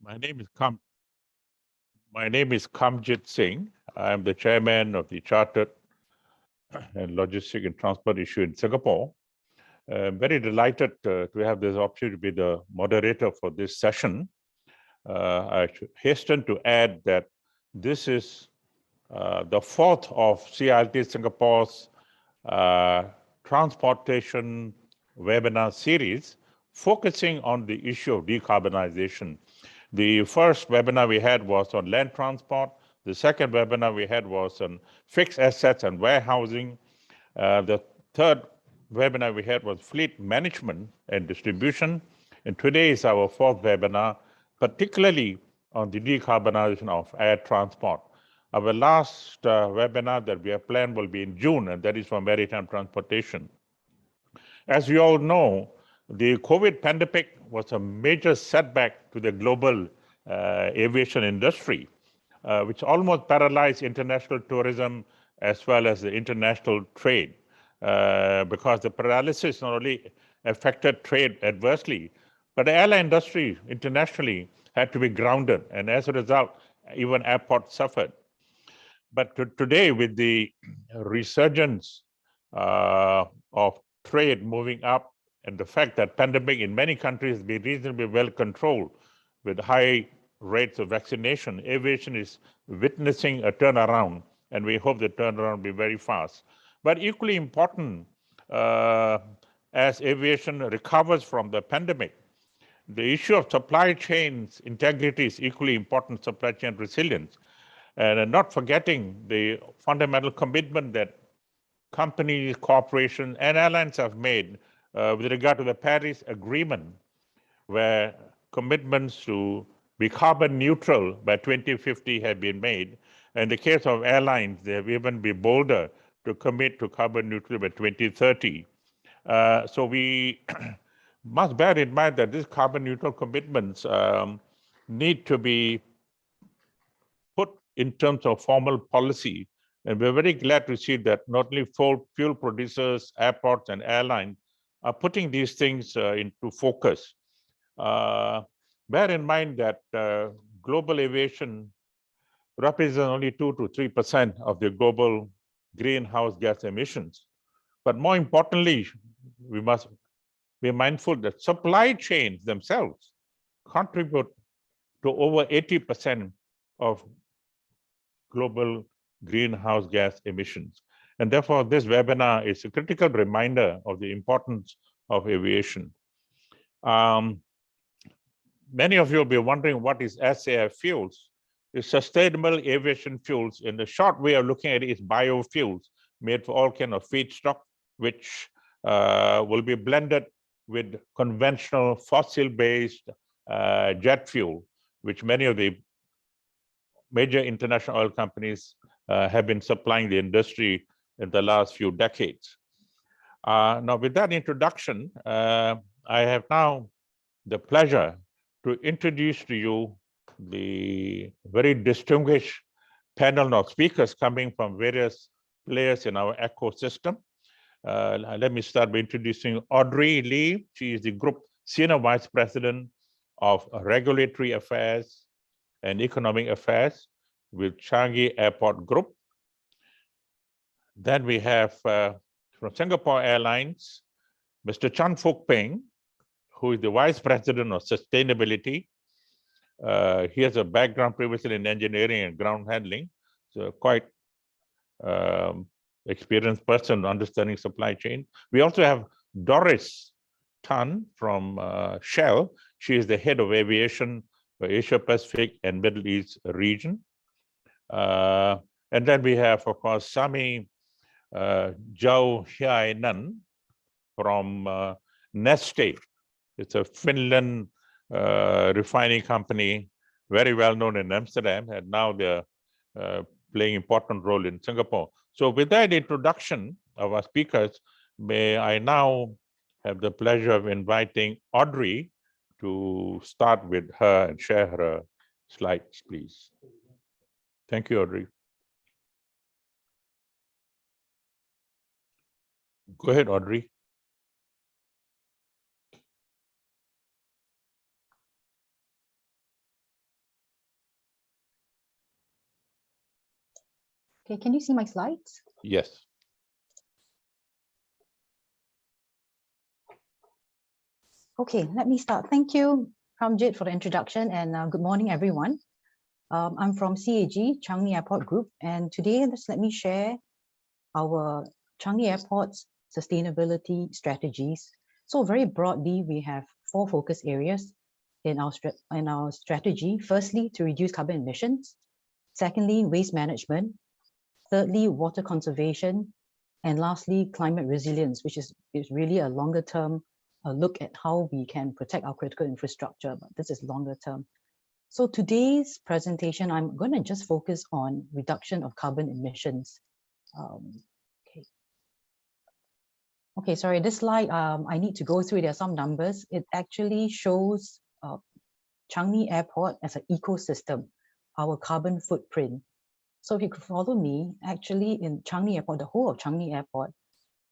My name is Kamjit Singh. I am the chairman of the Chartered and Logistic and Transport Issue in Singapore. I'm very delighted to have this opportunity to be the moderator for this session. I should hasten to add that this is the fourth of CILT Singapore's transportation webinar series focusing on the issue of decarbonization. The first webinar we had was on land transport. The second webinar we had was on fixed assets and warehousing. The third webinar we had was fleet management and distribution. And today is our fourth webinar, particularly on the decarbonization of air transport. Our last webinar that we have planned will be in June, and that is for maritime transportation. As we all know, the COVID pandemic was a major setback to the global aviation industry, which almost paralyzed international tourism as well as the international trade, because the paralysis not only affected trade adversely, but the airline industry internationally had to be grounded, and as a result, even airports suffered. But today, with the resurgence of trade moving up, and the fact that pandemic in many countries has been reasonably well controlled with high rates of vaccination, aviation is witnessing a turnaround, and we hope the turnaround will be very fast. But equally important, as aviation recovers from the pandemic, the issue of supply chains integrity is equally important, supply chain resilience. And not forgetting the fundamental commitment that companies, corporations, and airlines have made with regard to the Paris Agreement, where commitments to be carbon neutral by 2050 have been made. In the case of airlines, they have even been bolder to commit to carbon neutral by 2030. So we must bear in mind that these carbon neutral commitments need to be put in terms of formal policy. And we're very glad to see that not only fuel producers, airports, and airlines are putting these things into focus. Bear in mind that global aviation represents only 2 to 3% of the global greenhouse gas emissions. But more importantly, we must be mindful that supply chains themselves contribute to over 80% of global greenhouse gas emissions. And therefore, this webinar is a critical reminder of the importance of aviation. Many of you will be wondering what is SAF fuels. It's Sustainable Aviation Fuels. In the short way of looking at it, is biofuels made for all kinds of feedstock, which will be blended with conventional fossil-based jet fuel, which many of the major international oil companies have been supplying the industry in the last few decades. Now, with that introduction, I have now the pleasure to introduce to you the very distinguished panel of speakers coming from various players in our ecosystem. Let me start by introducing Audrey Lee. She is the Group Senior Vice President of Regulatory Affairs and Economic Affairs with Changi Airport Group. Then we have from Singapore Airlines, Mr. Chan Fook Peng, who is the Vice President of Sustainability. He has a background previously in engineering and ground handling, so quite experienced person understanding supply chain. We also have Doris Tan from Shell. She is the head of aviation for Asia Pacific and Middle East region. And then we have, of course, Sami Zhao Hiainan from Neste. It's a Finland refining company, very well known in Amsterdam, and now they're playing an important role in Singapore. So with that introduction of our speakers, may I now have the pleasure of inviting Audrey to start with her and share her slides, please. Thank you, Audrey. Go ahead, Audrey. Okay, can you see my slides? Yes. Okay, let me start. Thank you, Ramjit, for the introduction, and good morning, everyone. I'm from CAG, Changi Airport Group, and today let me share our Changi Airport's sustainability strategies. So very broadly, we have 4 focus areas in our strategy. Firstly, to reduce carbon emissions. Secondly, waste management. Thirdly, water conservation. And lastly, climate resilience, which is really a longer term look at how we can protect our critical infrastructure, but this is longer term. So today's presentation, I'm going to just focus on reduction of carbon emissions. Okay, sorry, this slide, I need to go through, there are some numbers. It actually shows Changi Airport as an ecosystem, our carbon footprint. So if you could follow me, actually in Changi Airport, the whole of Changi Airport,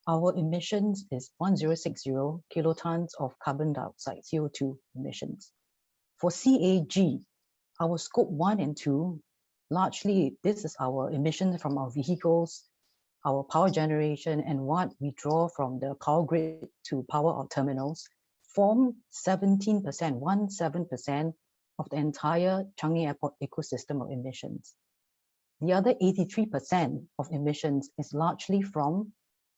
our emissions is 1060 kilotons of carbon dioxide, CO2 emissions. For CAG, our scope 1 and 2, largely this is our emissions from our vehicles, our power generation, and what we draw from the power grid to power our terminals, form 17%, 17% of the entire Changi Airport ecosystem of emissions. The other 83% of emissions is largely from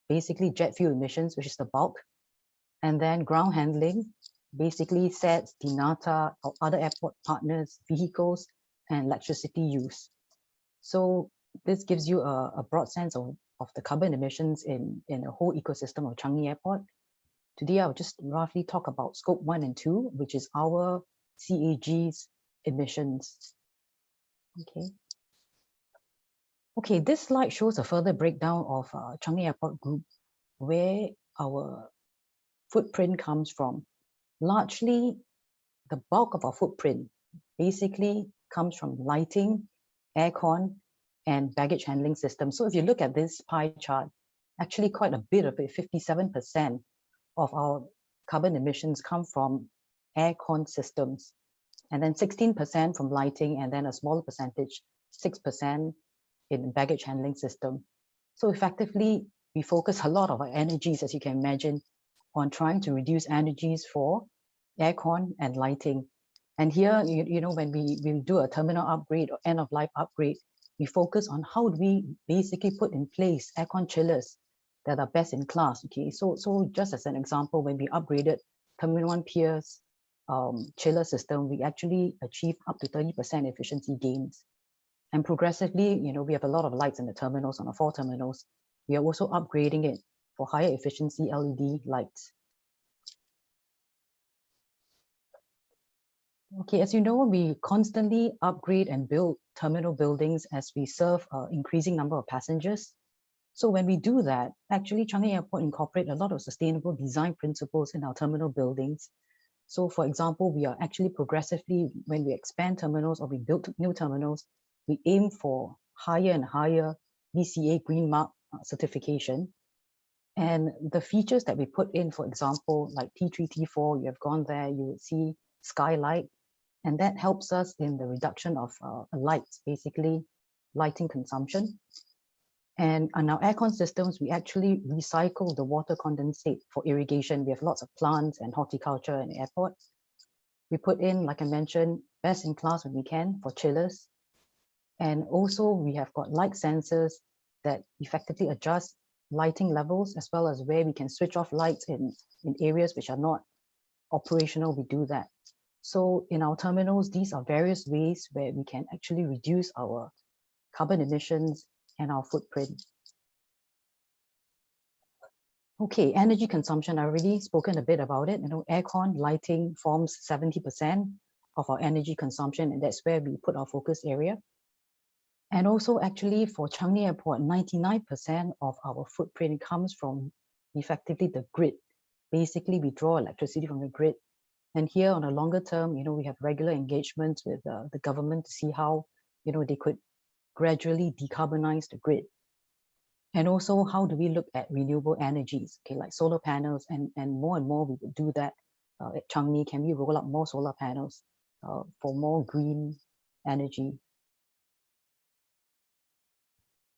basically jet fuel emissions, which is the bulk, and then ground handling, basically SATS, DINATA, or other airport partners, vehicles, and electricity use. So this gives you a broad sense of the carbon emissions in a whole ecosystem of Changi Airport. Today, I'll just roughly talk about scope 1 and 2, which is our CAG's emissions. Okay, this slide shows a further breakdown of Changi Airport Group, where our footprint comes from. Largely, the bulk of our footprint basically comes from lighting, aircon, and baggage handling systems. So if you look at this pie chart, actually quite a bit of it, 57% of our carbon emissions come from aircon systems, and then 16% from lighting, and then a smaller percentage, 6%, in baggage handling system. So effectively, we focus a lot of our energies, as you can imagine, on trying to reduce energies for aircon and lighting. And here, you know, when we do a terminal upgrade or end of life upgrade, we focus on how do we basically put in place aircon chillers that are best in class. Okay, so just as an example, when we upgraded Terminal 1 Pier's chiller system, we actually achieved up to 30% efficiency gains. And progressively, you know, we have a lot of lights in the terminals, on the 4 terminals. We are also upgrading it for higher efficiency LED lights. Okay, as you know, we constantly upgrade and build terminal buildings as we serve an increasing number of passengers. So when we do that, actually Changi Airport incorporate a lot of sustainable design principles in our terminal buildings. So for example, we are actually progressively, when we expand terminals or we build new terminals, we aim for higher and higher BCA Green Mark certification. And the features that we put in, for example, like T3, T4, you have gone there, you would see skylight, and that helps us in the reduction of lights, basically lighting consumption. And on our aircon systems, we actually recycle the water condensate for irrigation. We have lots of plants and horticulture in the airport. We put in, like I mentioned, best in class when we can for chillers. And also we have got light sensors that effectively adjust lighting levels, as well as where we can switch off lights in areas which are not operational, we do that. So in our terminals, these are various ways where we can actually reduce our carbon emissions and our footprint. Okay, energy consumption, I've already spoken a bit about it. You know, aircon, lighting forms 70% of our energy consumption, and that's where we put our focus area. And also actually for Changi Airport, 99% of our footprint comes from effectively the grid. Basically, we draw electricity from the grid. And here on a longer term, you know, we have regular engagements with the government to see how, you know, they could gradually decarbonize the grid. And also, how do we look at renewable energies, okay, like solar panels, and more we would do that at Changi. Can we roll out more solar panels for more green energy?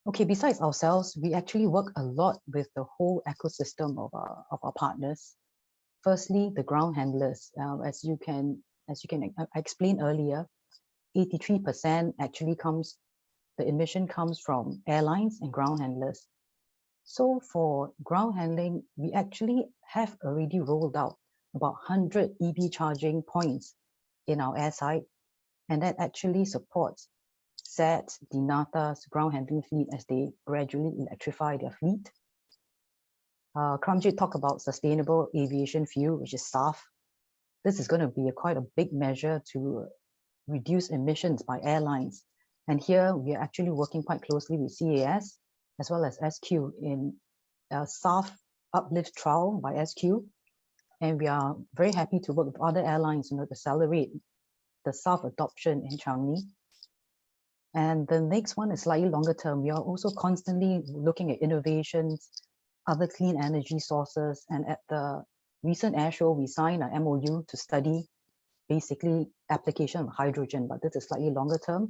Okay, besides ourselves, we actually work a lot with the whole ecosystem of our partners. Firstly, the ground handlers. As you can I explained earlier, 83% actually the emission comes from airlines and ground handlers. So for ground handling, we actually have already rolled out about 100 EV charging points in our airside, and that actually supports SATS, DINATA's ground handling fleet as they gradually electrify their fleet. Kramjit talked about Sustainable Aviation Fuel, which is SAF. This is going to be quite a big measure to reduce emissions by airlines. And here we are actually working quite closely with CAS as well as SQ in a SAF uplift trial by SQ. And we are very happy to work with other airlines to accelerate the SAF adoption in Changi. And the next one is slightly longer term. We are also constantly looking at innovations, other clean energy sources. And at the recent air show, we signed an MOU to study basically application of hydrogen, but this is slightly longer term.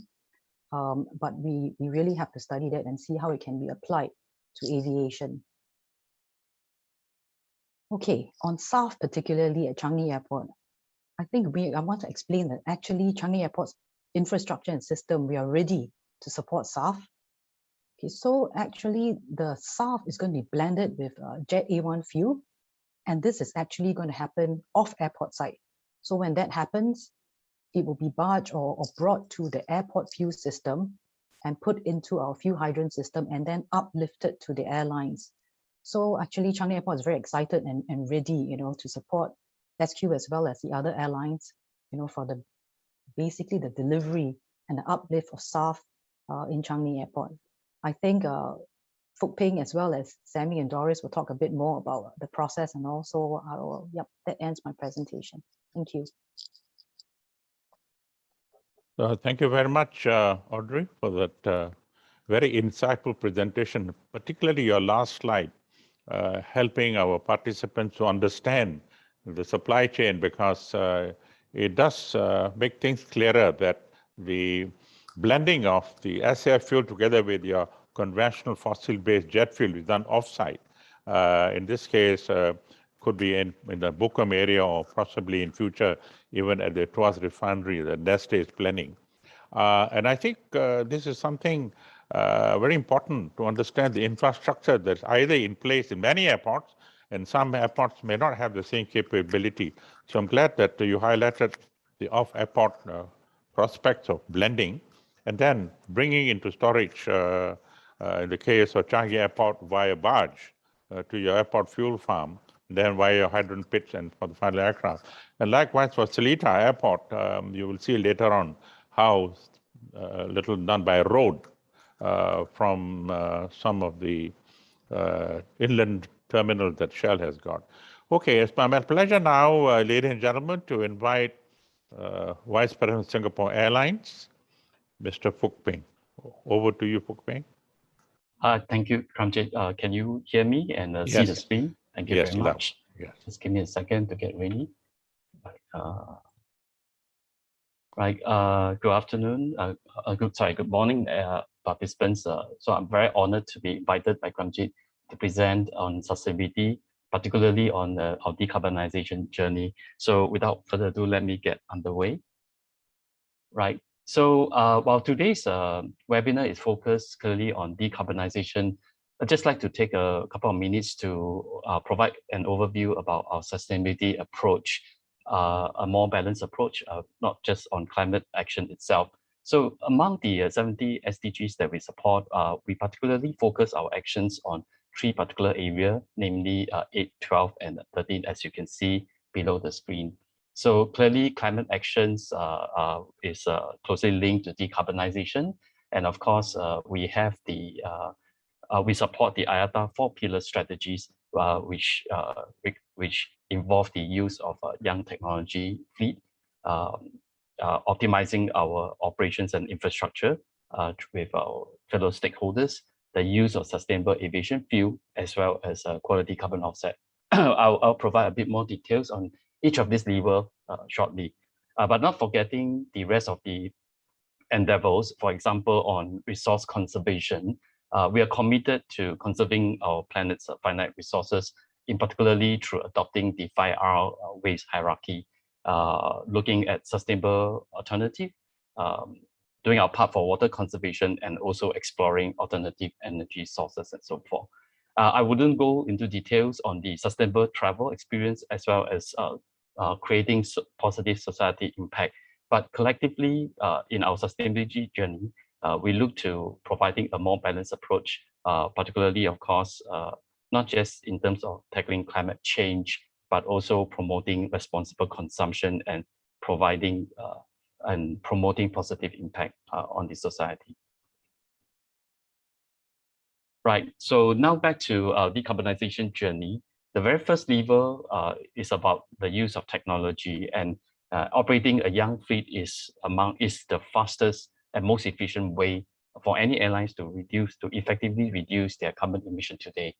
But we really have to study that and see how it can be applied to aviation. Okay, on SAF, particularly at Changi Airport, I think I want to explain that actually Changi Airport's infrastructure and system, we are ready to support SAF. Okay, so actually the SAF is going to be blended with Jet A1 fuel, and this is actually going to happen off airport site. So when that happens, it will be barged or brought to the airport fuel system and put into our fuel hydrant system and then uplifted to the airlines. So actually Changi Airport is very excited and ready, to support SQ as well as the other airlines, for basically the delivery and the uplift of SAF in Changi Airport. I think Fook Ping as well as Sammy and Doris will talk a bit more about the process, and also that ends my presentation. Thank you. Thank you very much, Audrey, for that very insightful presentation, particularly your last slide, helping our participants to understand the supply chain, because it does make things clearer that the blending of the SAF fuel together with your conventional fossil-based jet fuel is done off-site. In this case, could be in the Bukom area or possibly in future even at the Tuas refinery that Neste is planning. And I think this is something very important to understand the infrastructure that's either in place in many airports, and some airports may not have the same capability. So I'm glad that you highlighted the off-airport prospects of blending and then bringing into storage, in the case of Changi Airport, via barge to your airport fuel farm, then via your hydrant pits and for the final aircraft. And likewise for Seletar Airport, you will see later on how little done by road from some of the inland terminals that Shell has got. Okay, it's my pleasure now, ladies and gentlemen, to invite Vice President of Singapore Airlines, Mr. Fook Ping. Over to you, Fook Ping. Thank you, Kramjit. Can you hear me and see the screen? Thank you very much. Yes. Just give me a second to get ready. Good afternoon. Good morning, participants. So I'm very honored to be invited by Kramjit to present on sustainability, particularly on our decarbonization journey. So without further ado, let me get underway. Right. So while today's webinar is focused clearly on decarbonization, I'd just like to take a couple of minutes to provide an overview about our sustainability approach, a more balanced approach, not just on climate action itself. So among the 70 SDGs that we support, we particularly focus our actions on 3 particular areas, namely 8, 12, and 13, as you can see below the screen. So clearly, climate actions is closely linked to decarbonization, and of course, we have we support the IATA 4-pillar strategies, which involve the use of young technology fleet, optimizing our operations and infrastructure with our fellow stakeholders, the use of sustainable aviation fuel, as well as quality carbon offset. I'll provide a bit more details on each of these levers shortly, but not forgetting the rest of the endeavors, for example, on resource conservation. We are committed to conserving our planet's finite resources, in particularly through adopting the 5R waste hierarchy, looking at sustainable alternative, doing our part for water conservation, and also exploring alternative energy sources and so forth. I wouldn't go into details on the sustainable travel experience as well as creating positive society impact, but collectively in our sustainability journey, we look to providing a more balanced approach, particularly, of course, not just in terms of tackling climate change, but also promoting responsible consumption and providing and promoting positive impact on the society. Right, so now back to decarbonization journey. The very first lever is about the use of technology, and operating a young fleet is the fastest and most efficient way for any airlines to effectively reduce their carbon emission today.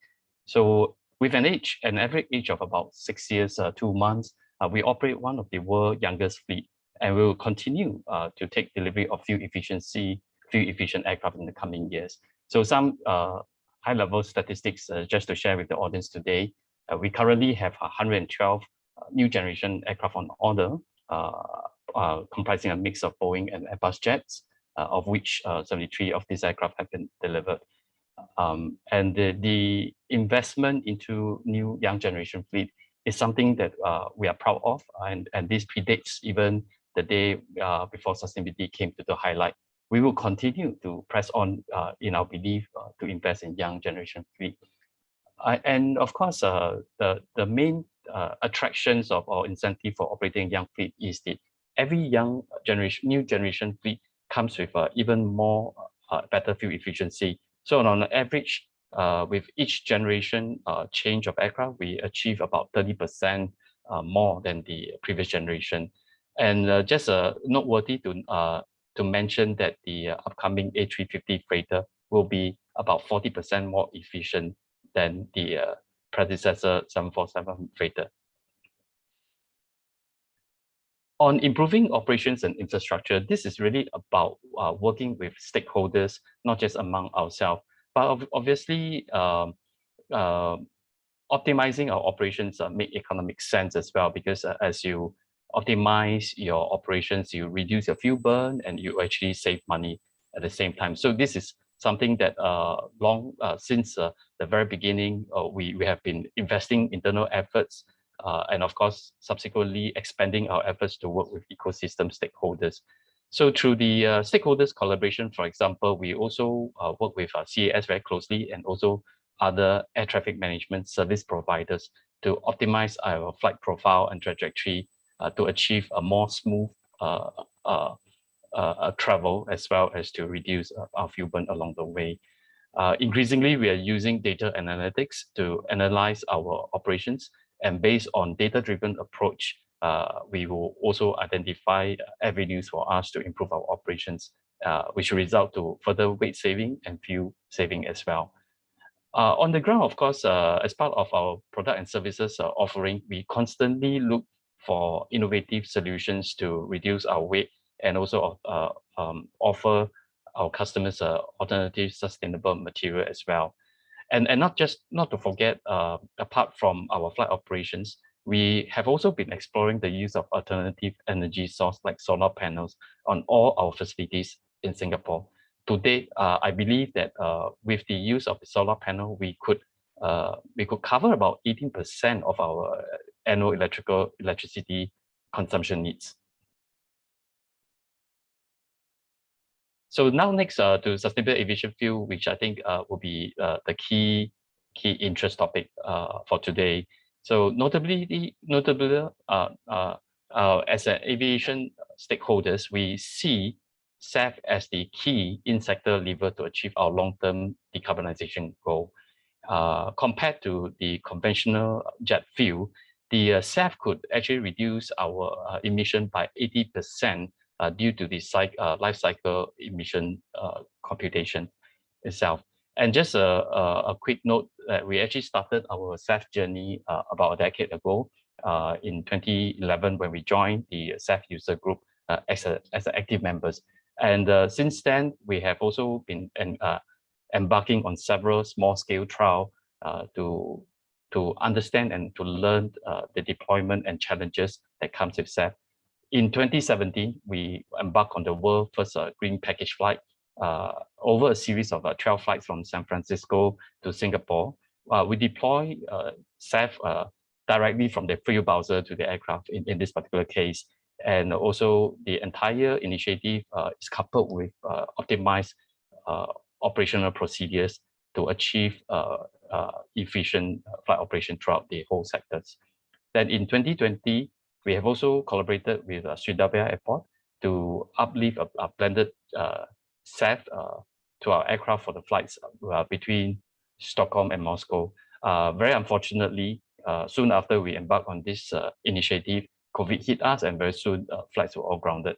So with an average age of about 6 years, 2 months, we operate one of the world's youngest fleet, and we will continue to take delivery of fuel-efficient aircraft in the coming years. So some high-level statistics just to share with the audience today. We currently have 112 new generation aircraft on order, comprising a mix of Boeing and Airbus jets, of which 73 of these aircraft have been delivered. And the investment into new young generation fleet is something that we are proud of, and this predates even the day before sustainability came to the highlight. We will continue to press on in our belief to invest in young generation fleet. And of course, the main attractions of our incentive for operating young fleet is that every new generation fleet comes with even more better fuel efficiency. So on average, with each generation change of aircraft, we achieve about 30% more than the previous generation. And just noteworthy to mention that the upcoming A350 freighter will be about 40% more efficient than the predecessor 747 freighter. On improving operations and infrastructure, this is really about working with stakeholders, not just among ourselves, but obviously optimizing our operations make economic sense as well, because as you optimize your operations, you reduce your fuel burn and you actually save money at the same time. So this is something that since the very beginning, we have been investing internal efforts and of course, subsequently expanding our efforts to work with ecosystem stakeholders. So through the stakeholders collaboration, for example, we also work with CAS very closely and also other air traffic management service providers to optimize our flight profile and trajectory to achieve a more smooth travel, as well as to reduce our fuel burn along the way. Increasingly, we are using data analytics to analyze our operations, and based on data-driven approach, we will also identify avenues for us to improve our operations, which will result to further weight saving and fuel saving as well. On the ground, of course, as part of our product and services offering, we constantly look for innovative solutions to reduce our weight and also offer our customers alternative sustainable material as well. And not to forget, apart from our flight operations, we have also been exploring the use of alternative energy source like solar panels on all our facilities in Singapore. Today, I believe that with the use of the solar panel, we could cover about 18% of our annual electricity consumption needs. So now next to Sustainable Aviation Fuel, which I think will be the key interest topic for today. So notably, as an aviation stakeholders, we see SAF as the key in-sector lever to achieve our long-term decarbonization goal. Compared to the conventional jet fuel, the SAF could actually reduce our emission by 80% due to the life cycle emission computation itself. And just a quick note that we actually started our SAF journey about a decade ago in 2011 when we joined the SAF user group as active members. And since then, we have also been embarking on several small-scale trials to understand and to learn the deployment and challenges that comes with SAF. In 2017, we embarked on the world's first green package flight over a series of 12 flights from San Francisco to Singapore. We deploy SAF directly from the fuel bowser to the aircraft in this particular case. And also the entire initiative is coupled with optimized operational procedures to achieve efficient flight operation throughout the whole sectors. Then in 2020, we have also collaborated with Surabaya Airport to uplift a blended SAF to our aircraft for the flights between Stockholm and Moscow. Very unfortunately, soon after we embarked on this initiative, COVID hit us, and very soon flights were all grounded.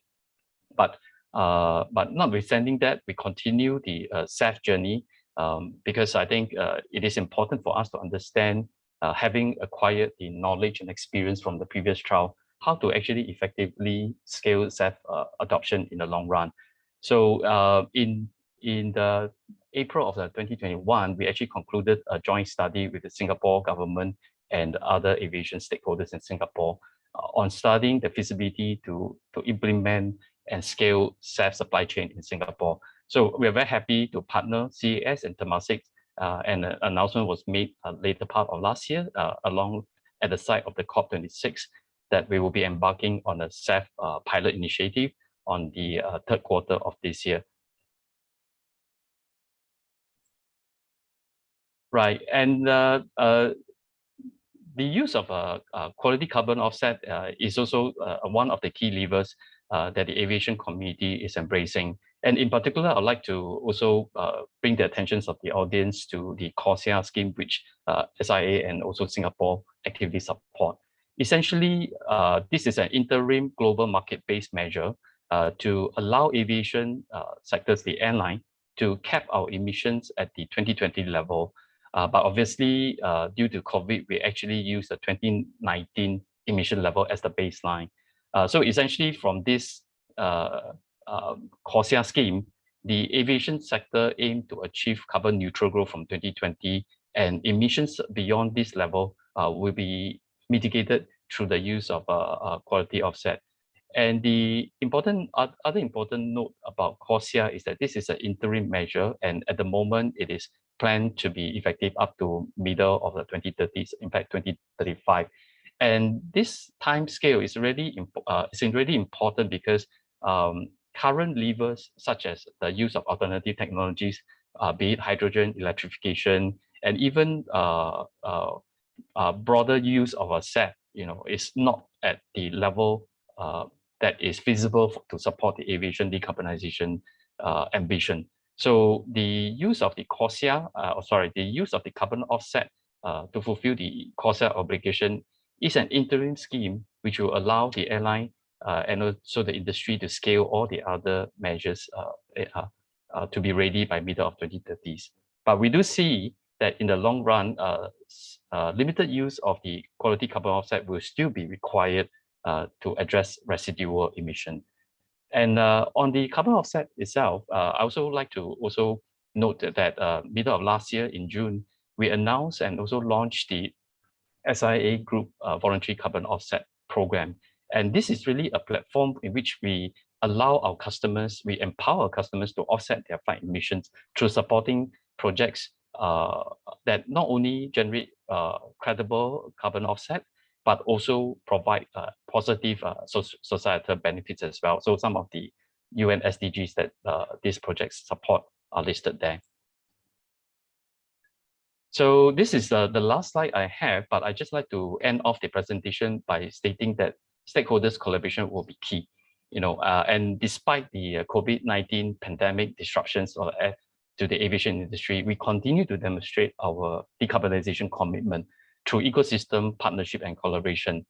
But notwithstanding that, we continue the SAF journey because I think it is important for us to understand, having acquired the knowledge and experience from the previous trial, how to actually effectively scale SAF adoption in the long run. So in the April of 2021, we actually concluded a joint study with the Singapore government and other aviation stakeholders in Singapore on studying the feasibility to implement and scale SAF supply chain in Singapore. So we are very happy to partner CAS and Temasek, and an announcement was made later part of last year, along at the site of the COP26, that we will be embarking on a SAF pilot initiative on the third quarter of this year. Right, and the use of quality carbon offset is also one of the key levers that the aviation community is embracing. And in particular, I'd like to also bring the attention of the audience to the CORSIA scheme, which SIA and also Singapore actively support. Essentially, this is an interim global market-based measure to allow aviation sectors, the airline, to cap our emissions at the 2020 level. But obviously, due to COVID, we actually use the 2019 emission level as the baseline. So essentially, from this CORSIA scheme, the aviation sector aimed to achieve carbon neutral growth from 2020, and emissions beyond this level will be mitigated through the use of quality offset. And the other important note about CORSIA is that this is an interim measure, and at the moment it is planned to be effective up to middle of the 2030s, in fact 2035. And this time scale is really important because current levers such as the use of alternative technologies, be it hydrogen, electrification, and even broader use of a SAF, is not at the level that is feasible to support the aviation decarbonization ambition. So the use of the CORSIA, the use of the carbon offset to fulfill the CORSIA obligation is an interim scheme which will allow the airline and also the industry to scale all the other measures to be ready by middle of 2030s. But we do see that in the long run, limited use of the quality carbon offset will still be required to address residual emission. And on the carbon offset itself, I also like to also note that middle of last year in June, we announced and also launched the SIA Group Voluntary Carbon Offset Program. And this is really a platform in which we allow our customers, we empower our customers to offset their flight emissions through supporting projects that not only generate credible carbon offset, but also provide positive societal benefits as well. So some of the UN SDGs that these projects support are listed there. So this is the last slide I have, but I just like to end off the presentation by stating that stakeholders' collaboration will be key. And despite the COVID-19 pandemic disruptions to the aviation industry, we continue to demonstrate our decarbonization commitment through ecosystem partnership and collaboration.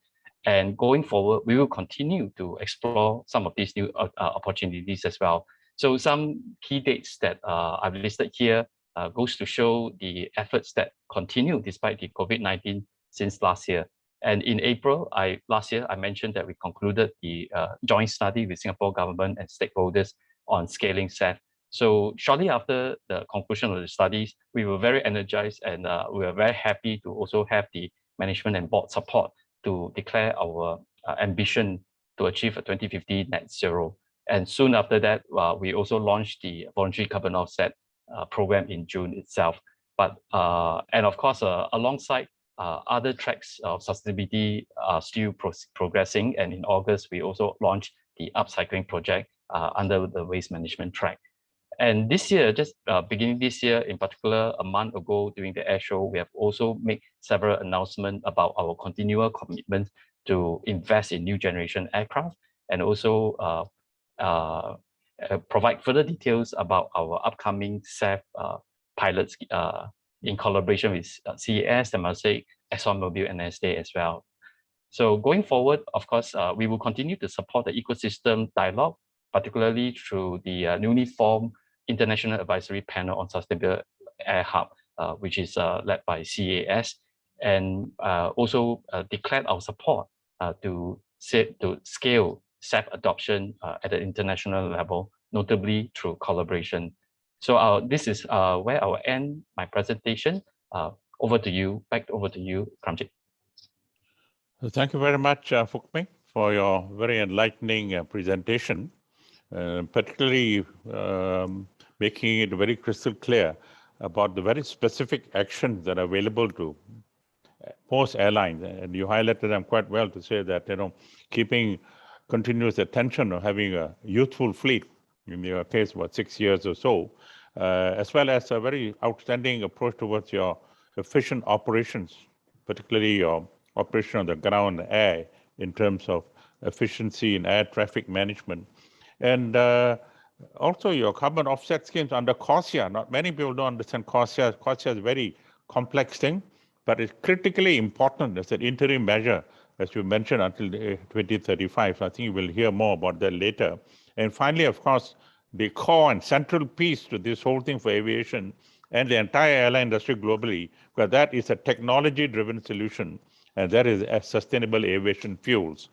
And going forward, we will continue to explore some of these new opportunities as well. So some key dates that I've listed here goes to show the efforts that continue despite the COVID-19 since last year. And in April last year, I mentioned that we concluded the joint study with Singapore government and stakeholders on scaling SAF So shortly after the conclusion of the studies, we were very energized and we were very happy to also have the management and board support to declare our ambition to achieve a 2050 net zero. And soon after that, we also launched the voluntary carbon offset program in June itself. But and of course, alongside other tracks of sustainability are still progressing. And in August, we also launched the upcycling project under the waste management track. And this year, just beginning this year, in particular, a month ago during the air show, we have also made several announcements about our continual commitment to invest in new generation aircraft and also provide further details about our upcoming SAF pilots in collaboration with CES, Temasek, ExxonMobil, and Nestle as well. So going forward, of course, we will continue to support the ecosystem dialogue, particularly through the newly formed International Advisory Panel on Sustainable Air Hub, which is led by CAS, and also declared our support to scale SAF adoption at the international level, notably through collaboration. So this is where I will end my presentation. Over to you, back over to you, Kramjit. Thank you very much, Phuc Minh, for your very enlightening presentation, particularly making it very crystal clear about the very specific actions that are available to most airlines. And you highlighted them quite well to say that, keeping continuous attention of having a youthful fleet, in your case, about 6 years or so, as well as a very outstanding approach towards your efficient operations, particularly your operation on the ground and air in terms of efficiency in air traffic management. And also your carbon offset schemes under CORSIA. Not many people don't understand CORSIA. CORSIA is a very complex thing, but it's critically important as an interim measure, as you mentioned, until 2035. So I think you will hear more about that later. And finally, of course, the core and central piece to this whole thing for aviation and the entire airline industry globally, because that is a technology-driven solution, and that is sustainable aviation fuels.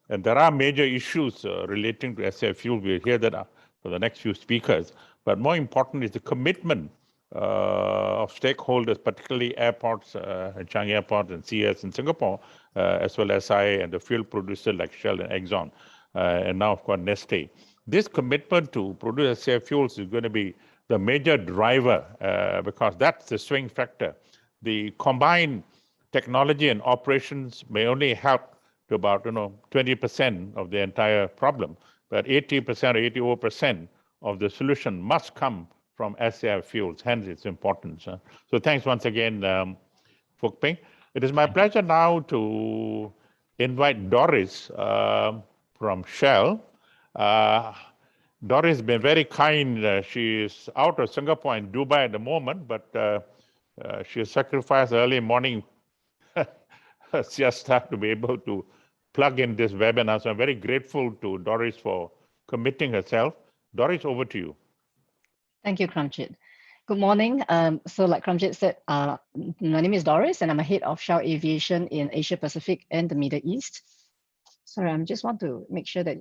And there are major issues relating to SAF fuel. We'll hear that for the next few speakers. But more important is the commitment of stakeholders, particularly airports, Changi Airport and CS in Singapore, as well as SI and the fuel producer like Shell and Exxon, and now of course Nestle. This commitment to produce SAF fuels is going to be the major driver because that's the swing factor. The combined technology and operations may only help to about 20% of the entire problem, but 80% or 84% of the solution must come from SAF fuels, hence its importance. So thanks once again, Phuc Minh. It is my pleasure now to invite Doris from Shell. Doris has been very kind. She is out of Singapore and Dubai at the moment, but she has sacrificed early morning siesta to be able to plug in this webinar. So I'm very grateful to Doris for committing herself. Doris, over to you. Thank you, Kramjit. Good morning. So like Kramjit said, my name is Doris and I'm a head of Shell Aviation in Asia Pacific and the Middle East. Sorry, I just want to make sure that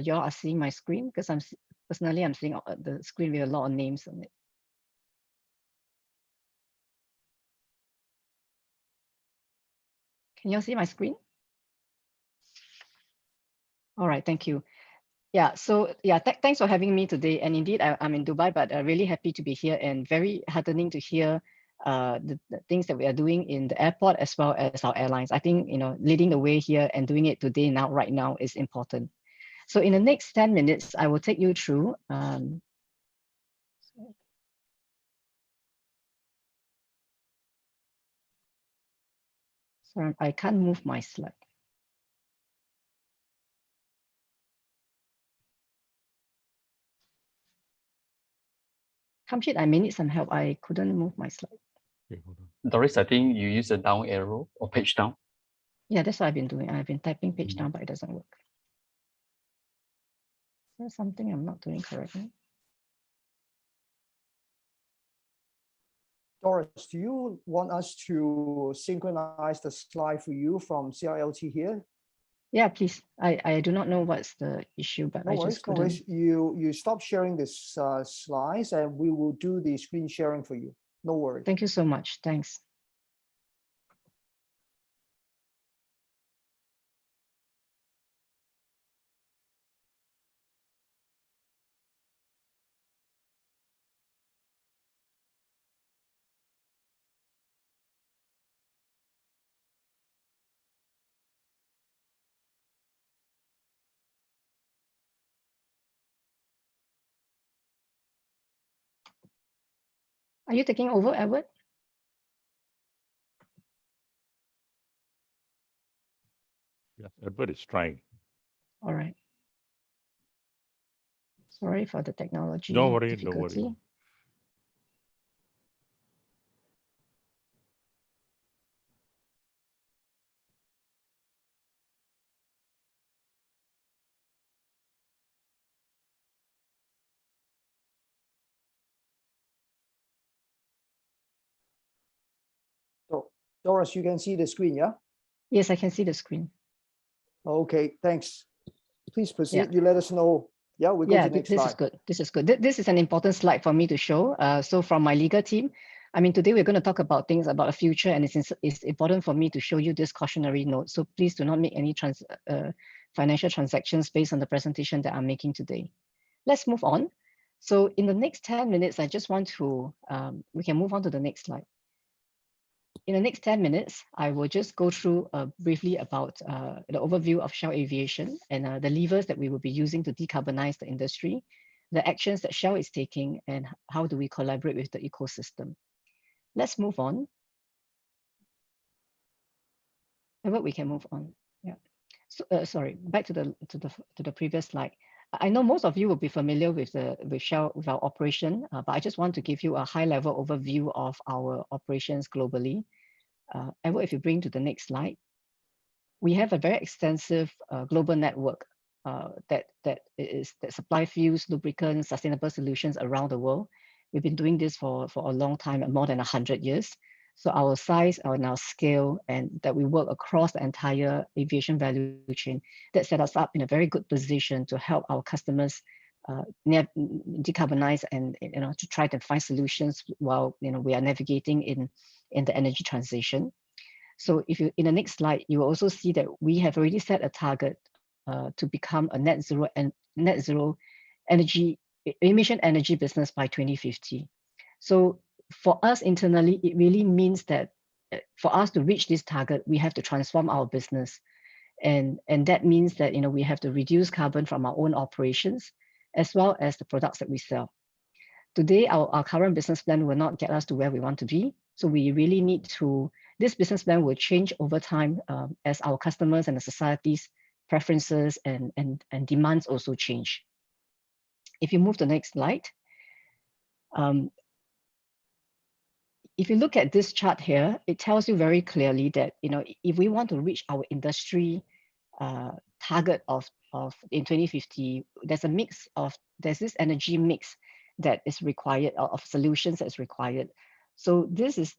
you all are seeing my screen because I'm seeing the screen with a lot of names on it. Can you all see my screen? All right, thank you. Yeah, so yeah, thanks for having me today. And indeed, I'm in Dubai, but really happy to be here and very heartening to hear the things that we are doing in the airport as well as our airlines. I think, leading the way here and doing it today, right now is important. So in the next 10 minutes, I will take you through sorry, I can't move my slide. Kramjit, I may need some help. I couldn't move my slide. Okay, hold on. Doris, I think you use the down arrow or page down. Yeah, that's what I've been doing. I've been typing page down, but it doesn't work. Is there something I'm not doing correctly? Doris, do you want us to synchronize the slide for you from CILT here? Yeah, please. I do not know what's the issue, but No I worries, just no couldn't. worries. You stop sharing this slides and we will do the screen sharing for you. No worries. Thank you so much. Thanks. Are you taking over, Edward? Yes, Edward is trying. All right. Sorry for the technology Don't worry, don't difficulty. worry. So, Doris, you can see the screen, yeah? Yes, I can see the screen. Okay, thanks. Please proceed. Yeah. You let us know. Yeah, we go Yeah, to the next this slide. is good. This is good. This is an important slide for me to show. So from my legal team, I mean, today we're going to talk about things about the future, and it's important for me to show you this cautionary note. So please do not make any financial transactions based on the presentation that I'm making today. Let's move on. So in the next 10 minutes, I just want to, we can move on to the next slide. In the next 10 minutes, I will just go through briefly about the overview of Shell Aviation and the levers that we will be using to decarbonize the industry, the actions that Shell is taking, and how do we collaborate with the ecosystem. Let's move on. And what we can move on. Yeah. So, sorry, back to the previous slide. I know most of you will be familiar with Shell, with our operation, but I just want to give you a high-level overview of our operations globally. Edward, if you bring to the next slide, we have a very extensive global network that supply fuels, lubricants, sustainable solutions around the world. We've been doing this for a long time, more than 100 years. So our size and our scale, and that we work across the entire aviation value chain, that set us up in a very good position to help our customers decarbonize and to try to find solutions while we are navigating in the energy transition. So if you, in the next slide, you will also see that we have already set a target to become a net zero energy emission energy business by 2050. So for us internally, it really means that for us to reach this target, we have to transform our business. And that means that we have to reduce carbon from our own operations, as well as the products that we sell. Today, our current business plan will not get us to where we want to be. So we really need to, this business plan will change over time as our customers and the society's preferences and demands also change. If you move to the next slide, if you look at this chart here, it tells you very clearly that if we want to reach our industry target of in 2050, there's this energy mix that is required, of solutions that's required. So this is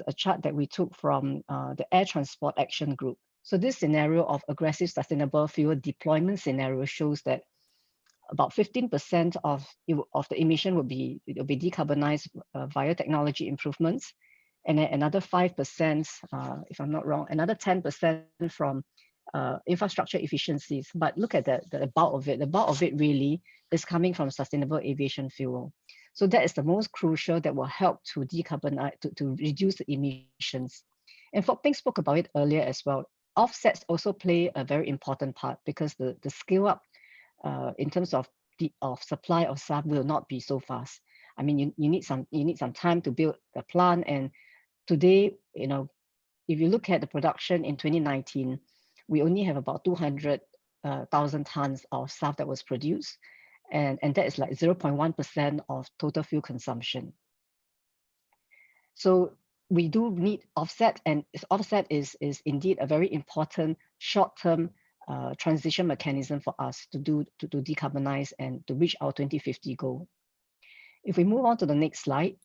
a chart that we took from the Air Transport Action Group. So this scenario of aggressive sustainable fuel deployment scenario shows that about 15% of the emission will be decarbonized via technology improvements, and then another 5%, if I'm not wrong, another 10% from infrastructure efficiencies. But look at the bulk of it. The bulk of it really is coming from sustainable aviation fuel. So that is the most crucial that will help to decarbonize, to reduce the emissions. And Fok Peng spoke about it earlier as well. Offsets also play a very important part because the scale up in terms of supply of SAF will not be so fast. I mean, you need some time to build the plant. And today, if you look at the production in 2019, we only have about 200,000 tons of SAF that was produced, and that is like 0.1% of total fuel consumption. So we do need offset, and offset is indeed a very important short-term transition mechanism for us to decarbonize and to reach our 2050 goal. If we move on to the next slide,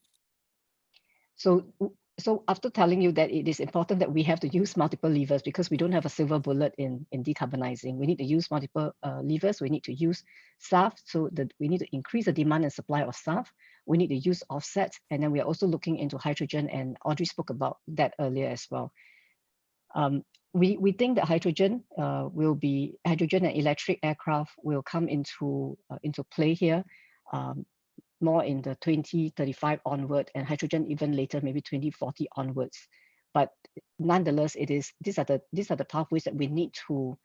so so after telling you that it is important that we have to use multiple levers because we don't have a silver bullet in decarbonizing, we need to use multiple levers. We need to use SAF, so that we need to increase the demand and supply of SAF. We need to use offsets, and then we are also looking into hydrogen, and Audrey spoke about that earlier as well. We think that hydrogen hydrogen and electric aircraft will come into play here, more in the 2035 onward, and hydrogen even later, maybe 2040 onwards. But nonetheless, these are the pathways that we need to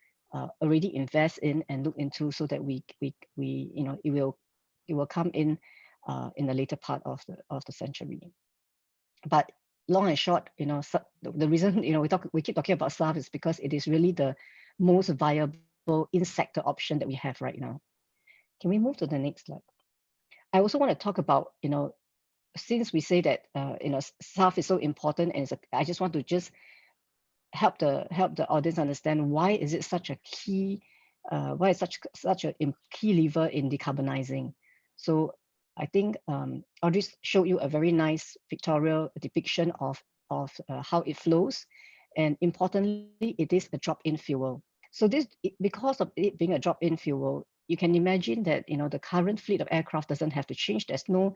already invest in and look into, so that it will come in the later part of the century. But long and short, the reason we keep talking about SAF is because it is really the most viable in-sector option that we have right now. Can we move to the next slide? I also want to talk about, since we say that SAF is so important, and I just want to just help the audience understand why is it such a key, why is such a key lever in decarbonizing. So I think Audrey showed you a very nice pictorial depiction of how it flows, and importantly, it is a drop-in fuel. So because of it being a drop-in fuel, you can imagine that the current fleet of aircraft doesn't have to change. There's no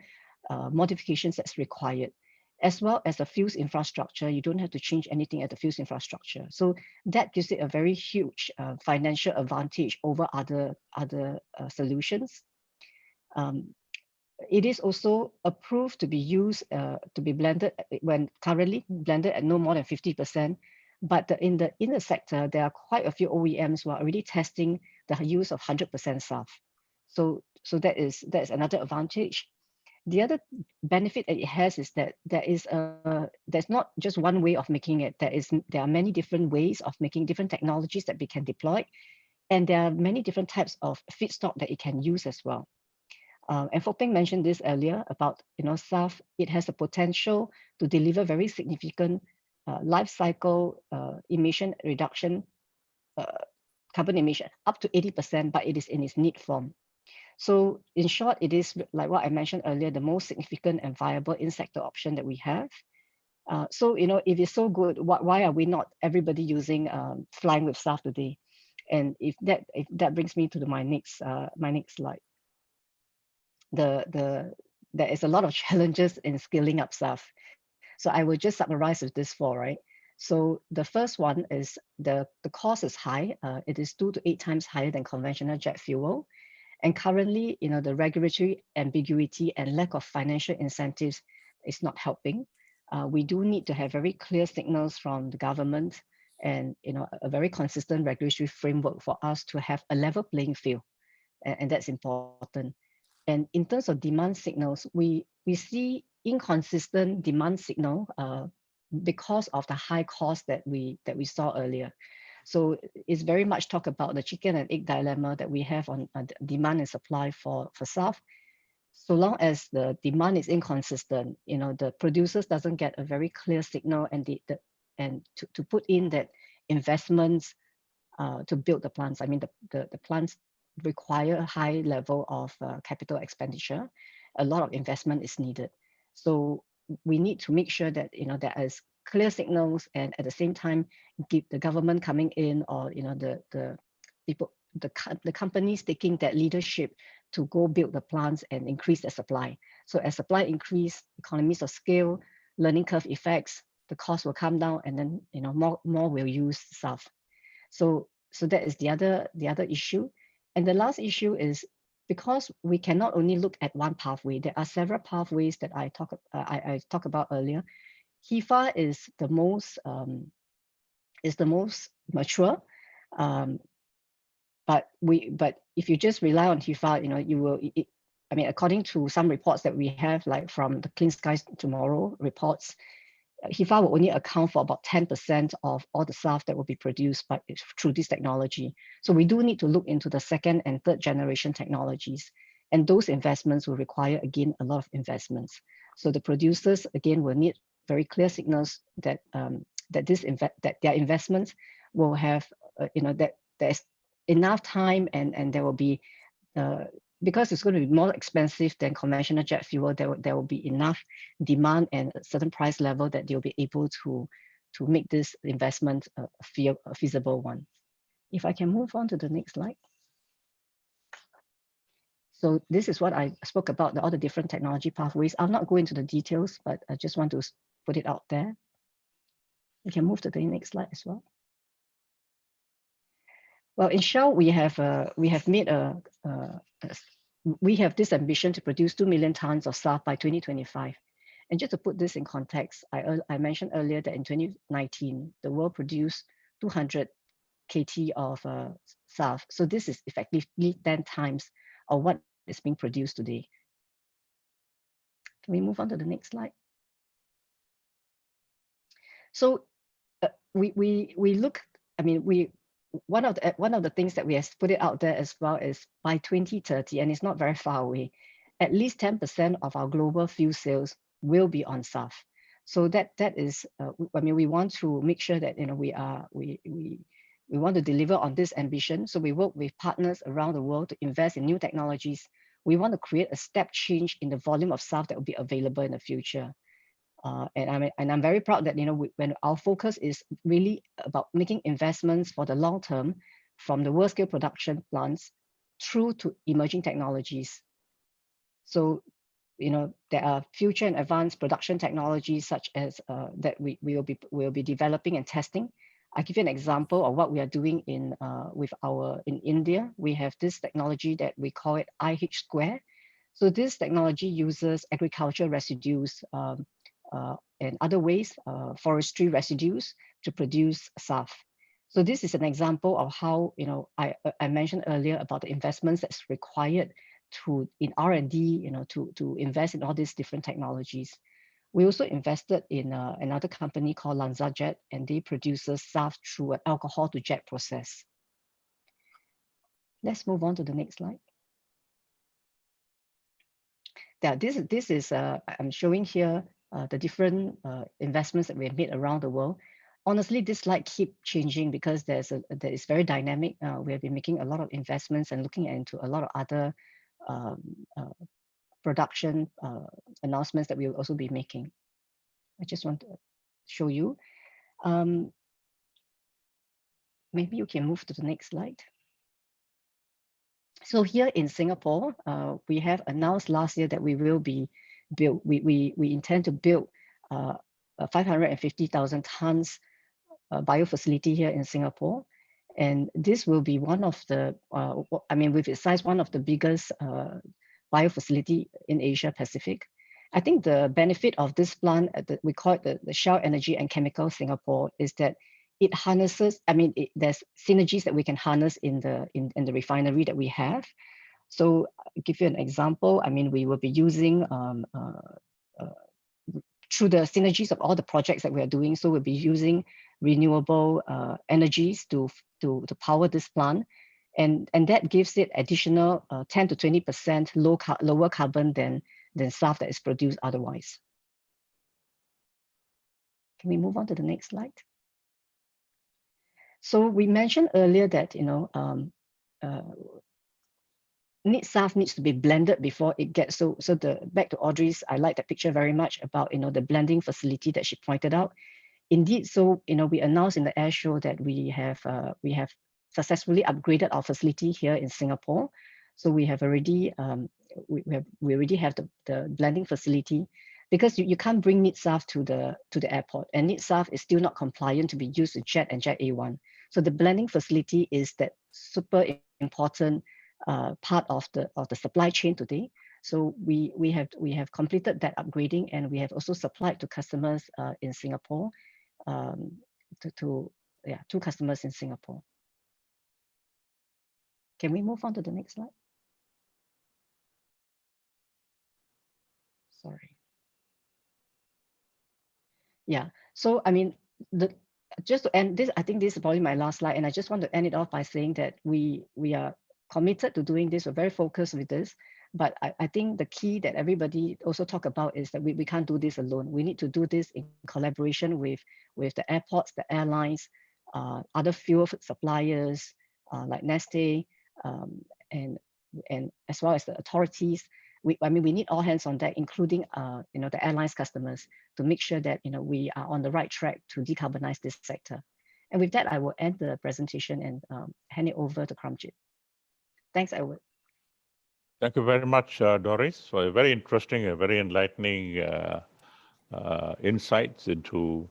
modifications that's required. As well as the fuels infrastructure, you don't have to change anything at the fuels infrastructure. So that gives it a very huge financial advantage over other solutions. It is also approved to be used, to be blended, when currently blended at no more than 50%. But in the sector, there are quite a few OEMs who are already testing the use of 100% SAF. So that's another advantage. The other benefit that it has is that there's not just one way of making it. There are many different ways of making, different technologies that we can deploy, and there are many different types of feedstock that it can use as well. And Fopeng mentioned this earlier about SAF. It has the potential to deliver very significant life cycle emission reduction, carbon emission up to 80%, but it is in its neat form. So in short, it is, like what I mentioned earlier, the most significant and viable in-sector option that we have. So if it's so good, why are we not everybody using flying with SAF today? And if that brings me to my next slide. There is a lot of challenges in scaling up SAF. So I will just summarize with this four, right? So the first one is the cost is high. It is 2 to 8 times higher than conventional jet fuel. And currently, the regulatory ambiguity and lack of financial incentives is not helping. We do need to have very clear signals from the government and a very consistent regulatory framework for us to have a level playing field, and that's important. And in terms of demand signals, we see inconsistent demand signal because of the high cost that we saw earlier. So it's very much talk about the chicken and egg dilemma that we have on demand and supply for SAF. So long as the demand is inconsistent, the producers doesn't get a very clear signal and to put in that investments to build the plants. I mean, the plants require a high level of capital expenditure. A lot of investment is needed. So we need to make sure that there is clear signals, and at the same time, give the government coming in, or the people, the companies taking that leadership to go build the plants and increase the supply. So as supply increase, economies of scale, learning curve effects, the cost will come down, and then more will use SAF. So that is the other issue. And the last issue is, because we cannot only look at one pathway, there are several pathways that I talked about earlier. HEFA is the most mature, but if you just rely on HEFA, you will. I mean, according to some reports that we have, like from the Clean Skies Tomorrow reports, HEFA will only account for about 10% of all the SAF that will be produced through this technology. So we do need to look into the second and third generation technologies, and those investments will require, again, a lot of investments. So the producers, again, will need very clear signals that that their investments will have, that there's enough time, and there will be because it's going to be more expensive than conventional jet fuel, there will be enough demand and a certain price level that they'll be able to make this investment a feasible one. If I can move on to the next slide. So this is what I spoke about, all the different technology pathways. I'll not go into the details, but I just want to put it out there. We can move to the next slide as well. Well, in short, we have this ambition to produce 2 million tons of SAF by 2025. And just to put this in context, I mentioned earlier that in 2019, the world produced 200 KT of SAF. So this is effectively 10 times of what is being produced today. Can we move on to the next slide? So we look, I mean, one of the things that we have put it out there as well is by 2030, and it's not very far away, at least 10% of our global fuel sales will be on SAF. So that is, I mean, we want to make sure that we want to deliver on this ambition. So we work with partners around the world to invest in new technologies. We want to create a step change in the volume of SAF that will be available in the future. And I'm very proud that when our focus is really about making investments for the long term, from the world scale production plants through to emerging technologies. So there are future and advanced production technologies such as that we will be developing and testing. I'll give you an example of what we are doing in India. We have this technology that we call it IH². So this technology uses agricultural residues and other waste, forestry residues, to produce SAF. So this is an example of how I mentioned earlier about the investments that's required in R&D, to invest in all these different technologies. We also invested in another company called LanzaJet, and they produce SAF through an alcohol to jet process. Let's move on to the next slide. Yeah, this is I'm showing here the different investments that we have made around the world. Honestly, this slide keeps changing because that is very dynamic. We have been making a lot of investments and looking into a lot of other production announcements that we will also be making. I just want to show you. Maybe you can move to the next slide. So here in Singapore, we have announced last year that we will be built. We intend to build a 550,000 tons bio facility here in Singapore. And this will be one of the, with its size, one of the biggest bio facility in Asia Pacific. I think the benefit of this plant, we call it the Shell Energy and Chemical Singapore, is that it harnesses, there's synergies that we can harness in the refinery that we have. So I'll give you an example. We will be using, through the synergies of all the projects that we are doing, so we'll be using renewable energies to power this plant. And that gives it additional 10 to 20% lower carbon than SAF that is produced otherwise. Can we move on to the next slide? So we mentioned earlier that SAF needs to be blended before it gets back to Audrey's. I like that picture very much about the blending facility that she pointed out. Indeed, so we announced in the air show that we have successfully upgraded our facility here in Singapore. So we have already we already have the blending facility, because you can't bring neat SAF to the airport, and neat SAF is still not compliant to be used with jet and jet A1. So the blending facility is that super important part of the supply chain today. So we have completed that upgrading, and we have also supplied to customers in Singapore, two customers in Singapore. Can we move on to the next slide? Sorry. Yeah, so just to end this, I think this is probably my last slide, and I just want to end it off by saying that we are committed to doing this. We're very focused with this, but I think the key that everybody also talk about is that we can't do this alone. We need to do this in collaboration with the airports, the airlines, other fuel suppliers like Neste, and and as well as the authorities. I mean, we need all hands on deck, including the airlines customers, to make sure that we are on the right track to decarbonize this sector. And with that, I will end the presentation and hand it over to Kramjit. Thanks, Edward. Thank you very much, Doris, for a very interesting and very enlightening insights into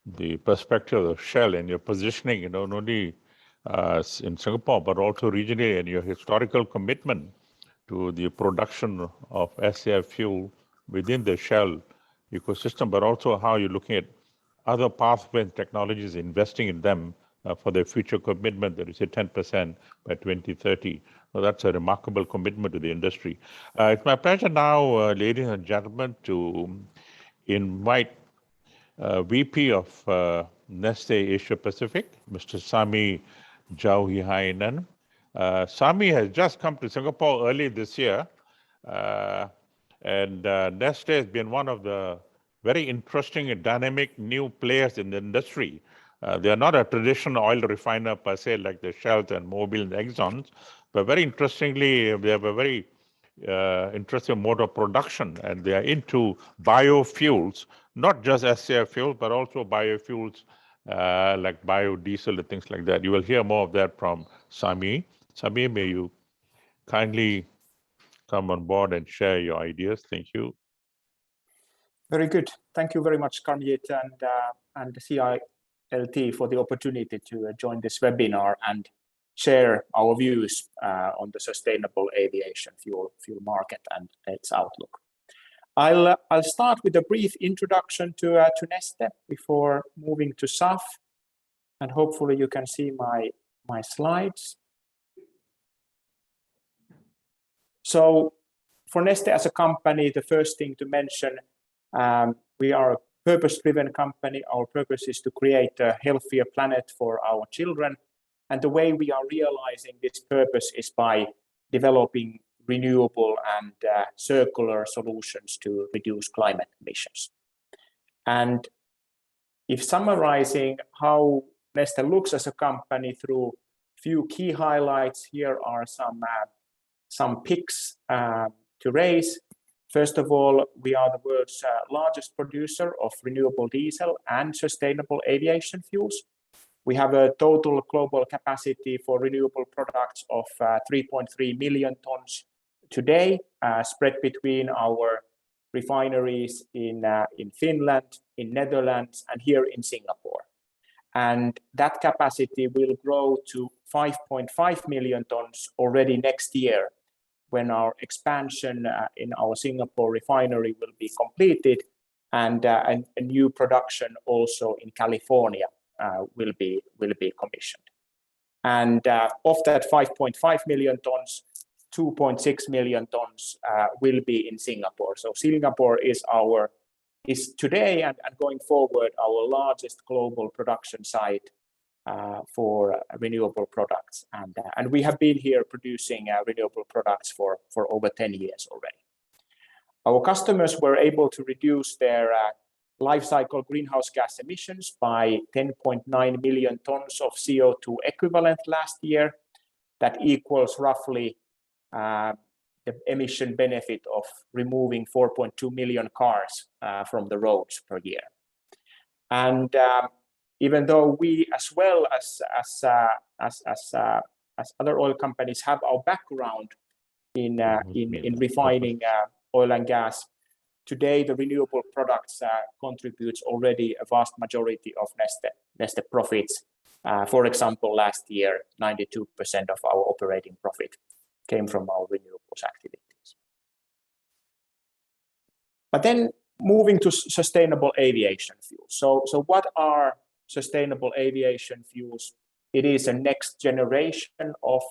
the perspective of Shell and your positioning, not only in Singapore, but also regionally, and your historical commitment to the production of SAF fuel within the Shell ecosystem, but also how you're looking at other pathways, technologies, investing in them for their future commitment that is at 10% by 2030. So that's a remarkable commitment to the industry. It's my pleasure now, ladies and gentlemen, to invite VP of Neste Asia Pacific, Mr. Sami Jauhihainen. Sami has just come to Singapore early this year, and Neste has been one of the very interesting and dynamic new players in the industry. They are not a traditional oil refiner per se, like the Shells and Mobil and Exxons, but very interestingly, they have a very interesting mode of production, and they are into biofuels, not just SAF fuel, but also biofuels like biodiesel and things like that. You will hear more of that from Sami. Sami, may you kindly come on board and share your ideas. Thank you. Very good. Thank you very much, Kramjit and the CILT for the opportunity to join this webinar and share our views on the sustainable aviation fuel market and its outlook. I'll start with a brief introduction to Neste before moving to SAF, and hopefully you can see my slides. So for Neste as a company, the first thing to mention, we are a purpose-driven company. Our purpose is to create a healthier planet for our children. And the way we are realizing this purpose is by developing renewable and circular solutions to reduce climate emissions. And if summarizing how Neste looks as a company through a few key highlights, here are some picks to raise. First of all, we are the world's largest producer of renewable diesel and sustainable aviation fuels. We have a total global capacity for renewable products of 3.3 million tons today, spread between our refineries in Finland, in Netherlands, and here in Singapore. And that capacity will grow to 5.5 million tons already next year, when our expansion in our Singapore refinery will be completed, and a new production also in California will be commissioned. And of that 5.5 million tons, 2.6 million tons will be in Singapore. So Singapore is today and going forward our largest global production site for renewable products, and we have been here producing renewable products for over 10 years already. Our customers were able to reduce their lifecycle greenhouse gas emissions by 10.9 million tons of CO2 equivalent last year. That equals roughly the emission benefit of removing 4.2 million cars from the roads per year. And even though we, as well as other oil companies, have our background in refining oil and gas, today the renewable products contributes already a vast majority of Neste profits. For example, last year, 92% of our operating profit came from our renewables activities. But then moving to sustainable aviation fuels. So what are sustainable aviation fuels? It is a next generation of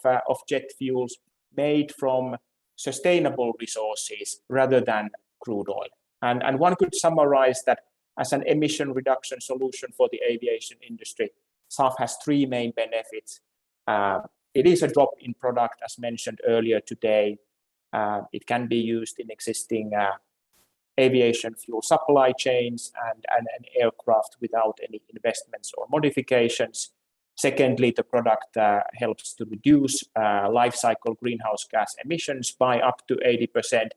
jet fuels made from sustainable resources rather than crude oil. And one could summarize that as an emission reduction solution for the aviation industry. SAF has three main benefits. It is a drop-in product, as mentioned earlier today. It can be used in existing aviation fuel supply chains and aircraft without any investments or modifications. Secondly, the product helps to reduce life cycle greenhouse gas emissions by up to 80%,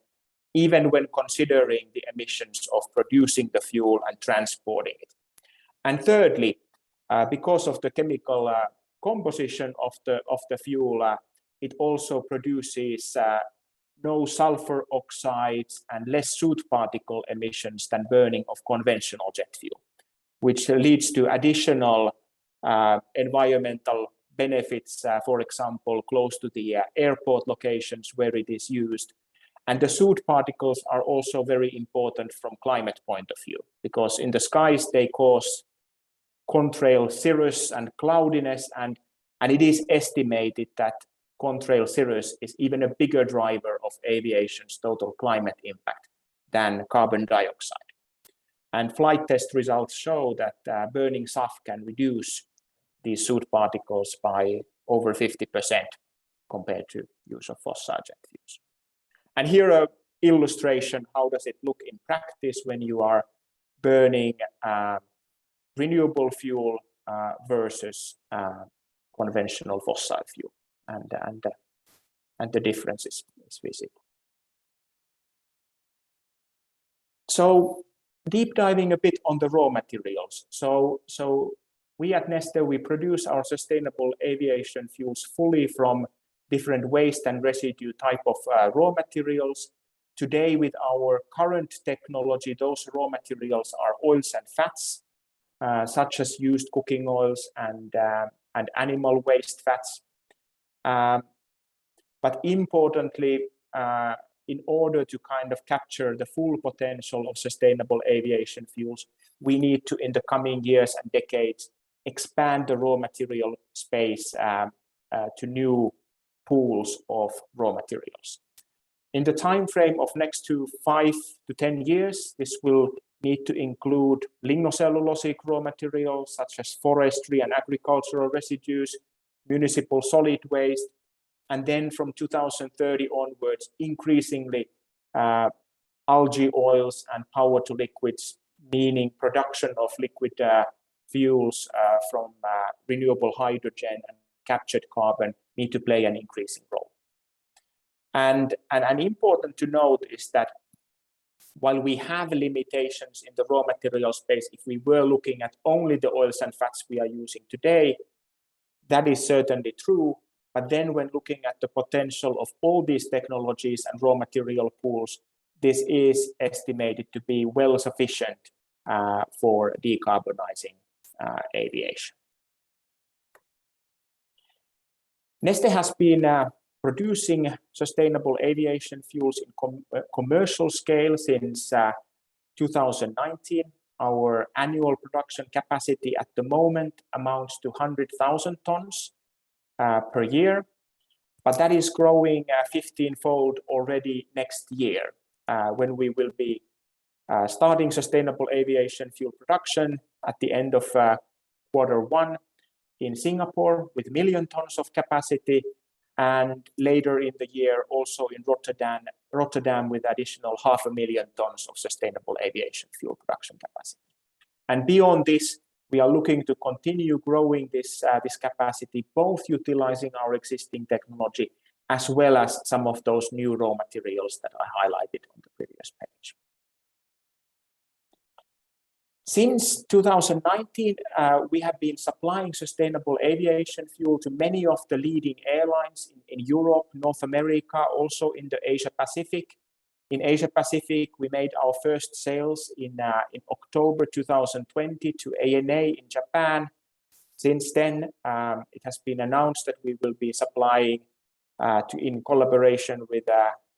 even when considering the emissions of producing the fuel and transporting it. And thirdly, because of the chemical composition of the fuel, it also produces no sulfur oxides and less soot particle emissions than burning of conventional jet fuel, which leads to additional environmental benefits, for example, close to the airport locations where it is used. And the soot particles are also very important from climate point of view, because in the skies they cause contrail cirrus and cloudiness, and it is estimated that contrail cirrus is even a bigger driver of aviation's total climate impact than carbon dioxide. And flight test results show that burning SAF can reduce these soot particles by over 50% compared to use of fossil jet fuels. And here an illustration, how does it look in practice when you are burning renewable fuel versus conventional fossil fuel, and the difference is visible. So deep diving a bit on the raw materials. So we at Neste, we produce our sustainable aviation fuels fully from different waste and residue type of raw materials. Today, with our current technology, those raw materials are oils and fats, such as used cooking oils and animal waste fats. But importantly, in order to kind of capture the full potential of sustainable aviation fuels, we need to, in the coming years and decades, expand the raw material space to new pools of raw materials. In the time frame of next to 5 to 10 years, this will need to include lignocellulosic raw materials such as forestry and agricultural residues, municipal solid waste, and then from 2030 onwards, increasingly algae oils and power to liquids, meaning production of liquid fuels from renewable hydrogen and captured carbon need to play an increasing role. And important to note is that while we have limitations in the raw material space, if we were looking at only the oils and fats we are using today, that is certainly true. But then when looking at the potential of all these technologies and raw material pools, this is estimated to be well sufficient for decarbonizing aviation. Neste has been producing sustainable aviation fuels in commercial scale since 2019. Our annual production capacity at the moment amounts to 100,000 tons per year, but that is growing 15-fold already next year when we will be starting sustainable aviation fuel production at the end of Q1 in Singapore with 1 million tons of capacity, and later in the year also in Rotterdam with additional 500,000 tons of sustainable aviation fuel production capacity. And beyond this, we are looking to continue growing this capacity, both utilizing our existing technology as well as some of those new raw materials that I highlighted on the previous page. Since 2019, we have been supplying sustainable aviation fuel to many of the leading airlines in Europe, North America, also in the Asia Pacific. In Asia Pacific, we made our first sales in October 2020 to ANA in Japan. Since then, it has been announced that we will be supplying in collaboration with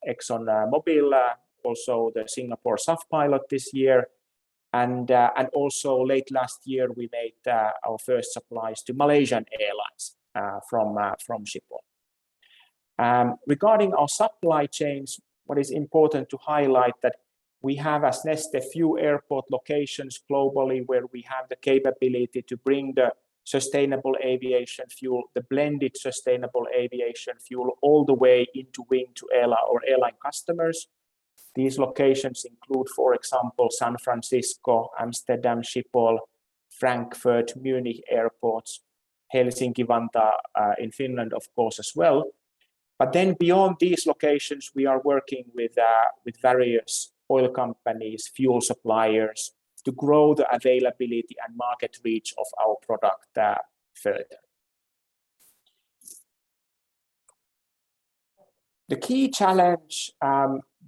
ExxonMobil, also the Singapore SAF pilot this year. And also late last year, we made our first supplies to Malaysian Airlines from Schiphol. Regarding our supply chains, what is important to highlight that we have as Neste few airport locations globally where we have the capability to bring the sustainable aviation fuel, the blended sustainable aviation fuel, all the way into wing to airline customers. These locations include, for example, San Francisco, Amsterdam, Schiphol, Frankfurt, Munich airports. Helsinki, Vantaa in Finland, of course, as well. But then beyond these locations, we are working with various oil companies, fuel suppliers, to grow the availability and market reach of our product further. The key challenge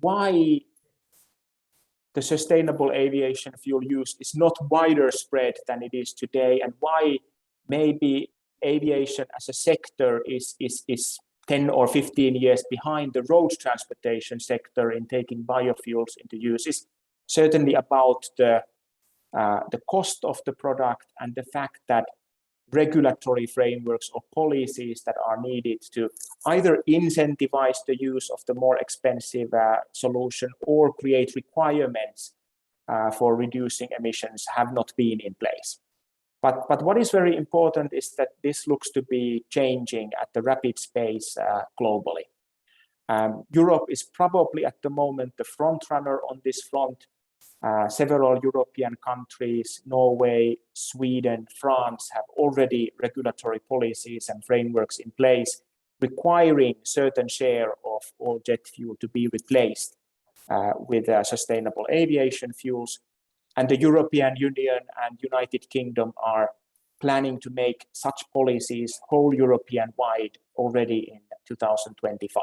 why the sustainable aviation fuel use is not wider spread than it is today, and why maybe aviation as a sector is 10 or 15 years behind the road transportation sector in taking biofuels into use, is certainly about the cost of the product and the fact that regulatory frameworks or policies that are needed to either incentivize the use of the more expensive solution or create requirements for reducing emissions have not been in place. But what is very important is that this looks to be changing at the rapid pace globally. Europe is probably at the moment the front runner on this front. Several European countries, Norway, Sweden, France, have already regulatory policies and frameworks in place requiring certain share of all jet fuel to be replaced with sustainable aviation fuels. And the European Union and United Kingdom are planning to make such policies whole European-wide already in 2025.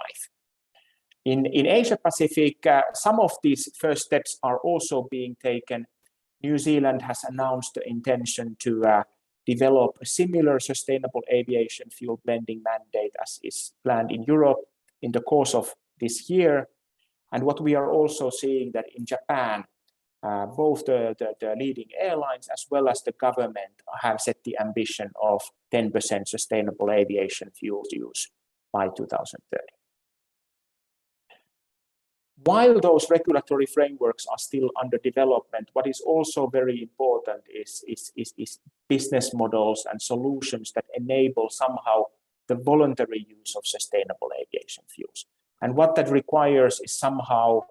In Asia Pacific, some of these first steps are also being taken. New Zealand has announced the intention to develop a similar sustainable aviation fuel blending mandate as is planned in Europe in the course of this year. And what we are also seeing that in Japan, both the leading airlines as well as the government have set the ambition of 10% sustainable aviation fuel use by 2030. While those regulatory frameworks are still under development, what is also very important is business models and solutions that enable somehow the voluntary use of sustainable aviation fuels. And what that requires is somehow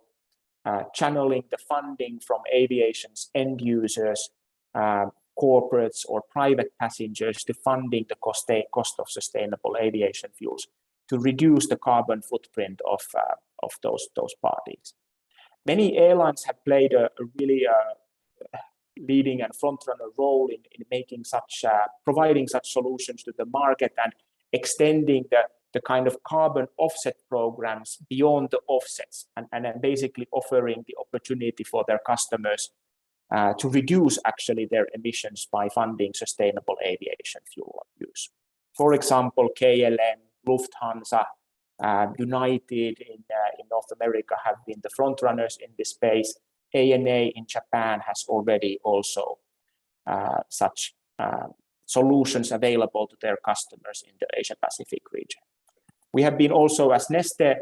channeling the funding from aviation's end users, corporates or private passengers to funding the cost of sustainable aviation fuels to reduce the carbon footprint of those parties. Many airlines have played a really leading and front-runner role in making such, providing such solutions to the market and extending the kind of carbon offset programs beyond the offsets and basically offering the opportunity for their customers to reduce actually their emissions by funding sustainable aviation fuel use. For example, KLM, Lufthansa, United in North America have been the front runners in this space. ANA in Japan has already also such solutions available to their customers in the Asia Pacific region. We have been also, as Neste,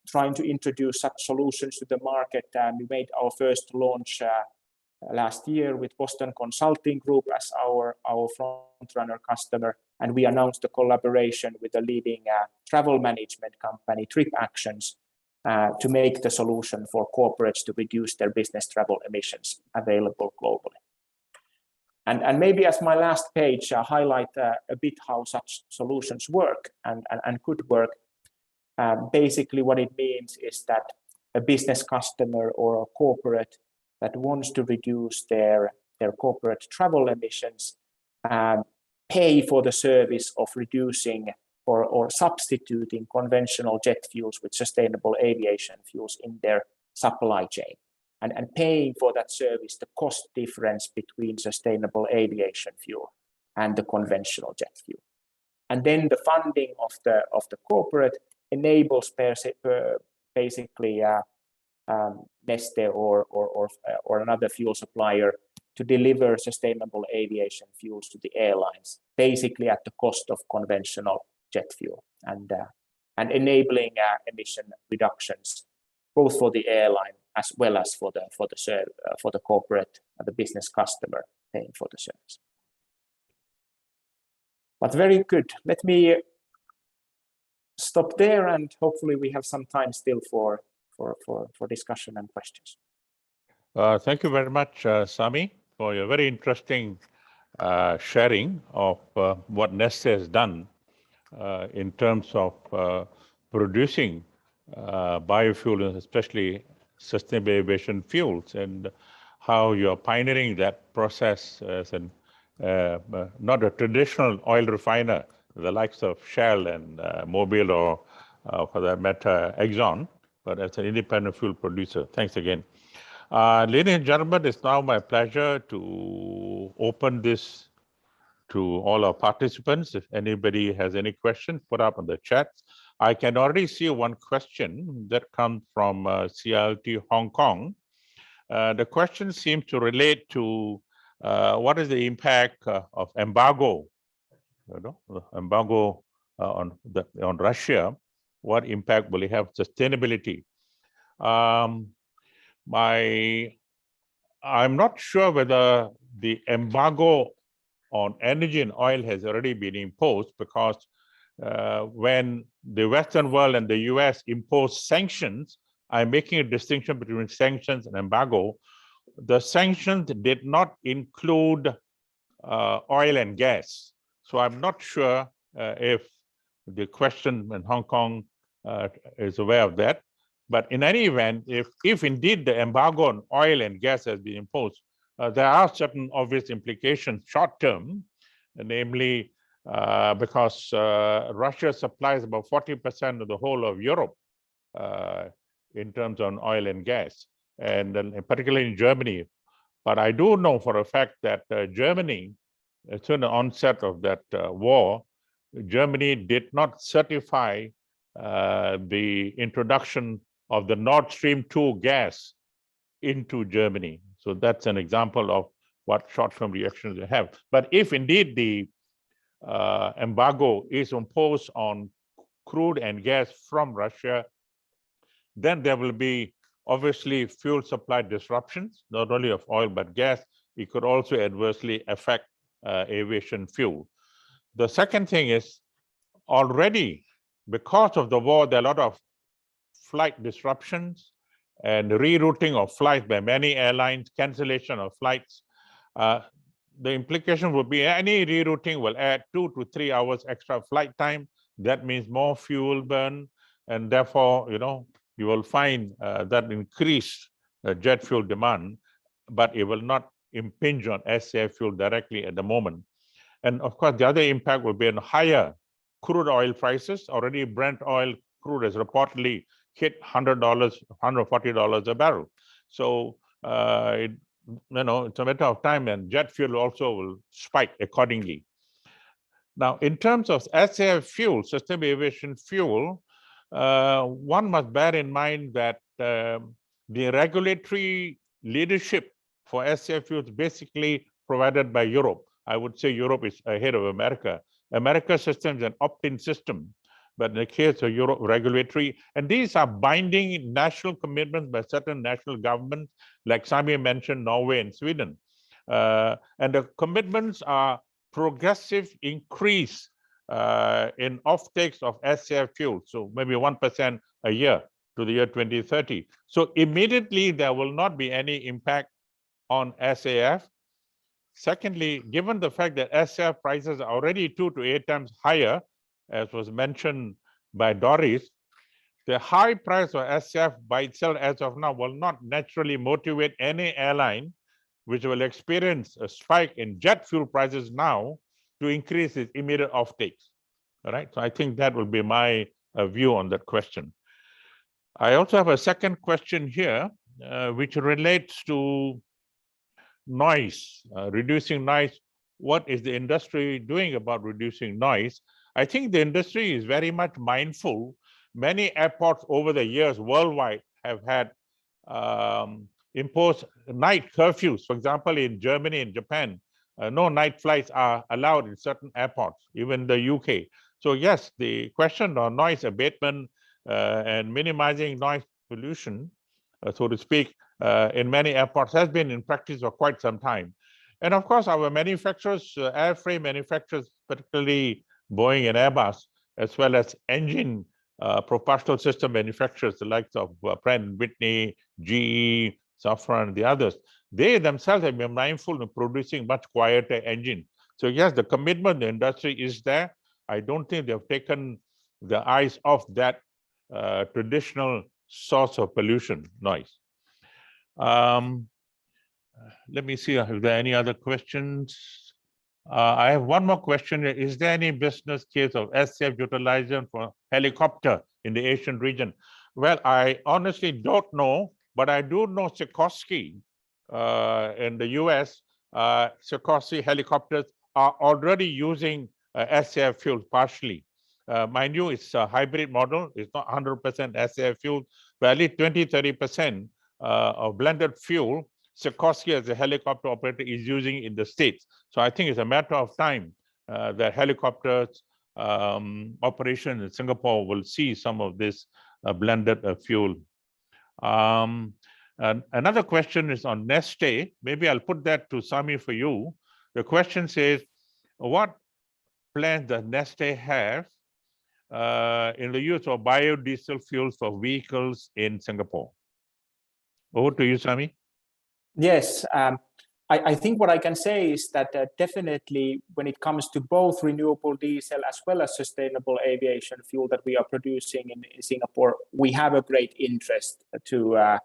trying to introduce such solutions to the market. We made our first launch last year with Boston Consulting Group as our front runner customer, and we announced a collaboration with a leading travel management company, Trip Actions, to make the solution for corporates to reduce their business travel emissions available globally. And maybe as my last page, highlight a bit how such solutions work and could work. Basically what it means is that a business customer or a corporate that wants to reduce their corporate travel emissions pay for the service of reducing or substituting conventional jet fuels with sustainable aviation fuels in their supply chain, and paying for that service the cost difference between sustainable aviation fuel and the conventional jet fuel. And then the funding of the corporate enables basically Neste or another fuel supplier to deliver sustainable aviation fuels to the airlines, basically at the cost of conventional jet fuel, and enabling emission reductions both for the airline as well as for the corporate and the business customer paying for the service. But very good. Let me stop there, and hopefully we have some time still for discussion and questions. Thank you very much, Sami, for your very interesting sharing of what Neste has done in terms of producing biofuel, especially sustainable aviation fuels, and how you're pioneering that process as an not a traditional oil refiner, the likes of Shell and Mobil, or for that matter, Exxon, but as an independent fuel producer. Thanks again. Ladies and gentlemen, it's now my pleasure to open this to all our participants. If anybody has any questions, put up on the chat. I can already see one question that comes from CILT Hong Kong. The question seems to relate to what is the impact of embargo, on Russia. What impact will it have sustainability? I'm not sure whether the embargo on energy and oil has already been imposed, because when the Western world and the US impose sanctions, I'm making a distinction between sanctions and embargo. The sanctions did not include oil and gas. So I'm not sure if the question in Hong Kong is aware of that. But in any event, if indeed the embargo on oil and gas has been imposed, there are certain obvious implications short term, namely because Russia supplies about 40% of the whole of Europe in terms of oil and gas, and particularly in Germany. But I do know for a fact that Germany, during the onset of that war, Germany did not certify the introduction of the Nord Stream 2 gas into Germany. So that's an example of what short-term reactions they have. But if indeed the embargo is imposed on crude and gas from Russia, then there will be obviously fuel supply disruptions, not only of oil but gas. It could also adversely affect aviation fuel. The second thing is, already because of the war, there are a lot of flight disruptions and rerouting of flights by many airlines, cancellation of flights. The implication would be any rerouting will add 2 to 3 hours extra flight time. That means more fuel burn, and therefore, you will find that increased jet fuel demand, but it will not impinge on SAF fuel directly at the moment. And of course, the other impact will be on higher crude oil prices. Already Brent oil crude has reportedly hit $100, $140 a barrel. So it's a matter of time, and jet fuel also will spike accordingly. Now, in terms of SAF fuel, sustainable aviation fuel, one must bear in mind that the regulatory leadership for SAF fuel is basically provided by Europe. I would say Europe is ahead of America. America's system is an opt-in system, but in the case of Europe, regulatory, and these are binding national commitments by certain national governments, like Sami mentioned, Norway and Sweden. And the commitments are progressive increase in offtakes of SAF fuel, so maybe 1% a year to the year 2030. So immediately there will not be any impact on SAF. Secondly, given the fact that SAF prices are already 2 to 8 times higher, as was mentioned by Doris, the high price of SAF by itself as of now will not naturally motivate any airline which will experience a spike in jet fuel prices now to increase its immediate offtakes. All right, so I think that will be my view on that question. I also have a second question here, which relates to noise, reducing noise. What is the industry doing about reducing noise? I think the industry is very much mindful. Many airports over the years worldwide have had imposed night curfews. For example, in Germany and Japan, no night flights are allowed in certain airports, even the UK. So yes, the question on noise abatement and minimizing noise pollution, so to speak, in many airports has been in practice for quite some time. And of course, our manufacturers, airframe manufacturers, particularly Boeing and Airbus, as well as engine propulsion system manufacturers, the likes of Pratt & Whitney, GE, Safran, and the others, they themselves have been mindful in producing much quieter engine. So yes, the commitment in the industry is there. I don't think they've taken the eyes off that traditional source of pollution, noise. Let me see if there are any other questions. I have one more question. Is there any business case of SAF utilization for helicopter in the Asian region? Well, I honestly don't know, but I do know Sikorsky in the US. Sikorsky helicopters are already using SAF fuel partially. Mind you, it's a hybrid model. It's not 100% SAF fuel, but at least 20-30% of blended fuel Sikorsky as a helicopter operator is using in the States. So I think it's a matter of time that helicopters operation in Singapore will see some of this blended fuel. And another question is on Neste. Maybe I'll put that to Sami for you. The question says, what plans does Neste have in the use of biodiesel fuels for vehicles in Singapore? Over to you, Sami. Yes, I think what I can say is that definitely when it comes to both renewable diesel as well as sustainable aviation fuel that we are producing in Singapore, we have a great interest to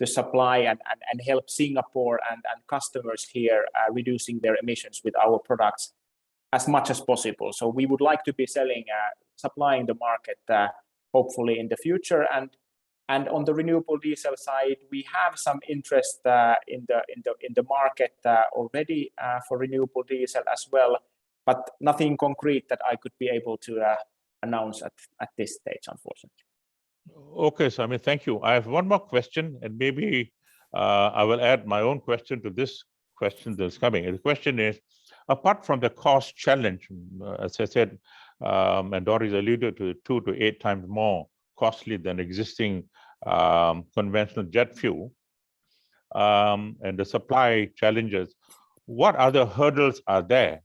supply and help Singapore and customers here reducing their emissions with our products as much as possible. So we would like to be supplying the market hopefully in the future. And on the renewable diesel side, we have some interest in the market already for renewable diesel as well, but nothing concrete that I could be able to announce at this stage, unfortunately. Okay, Sami, thank you. I have one more question, and maybe I will add my own question to this question that's coming. The question is, apart from the cost challenge, as I said, and Doris alluded to 2 to 8 times more costly than existing conventional jet fuel, and the supply challenges, what other hurdles are there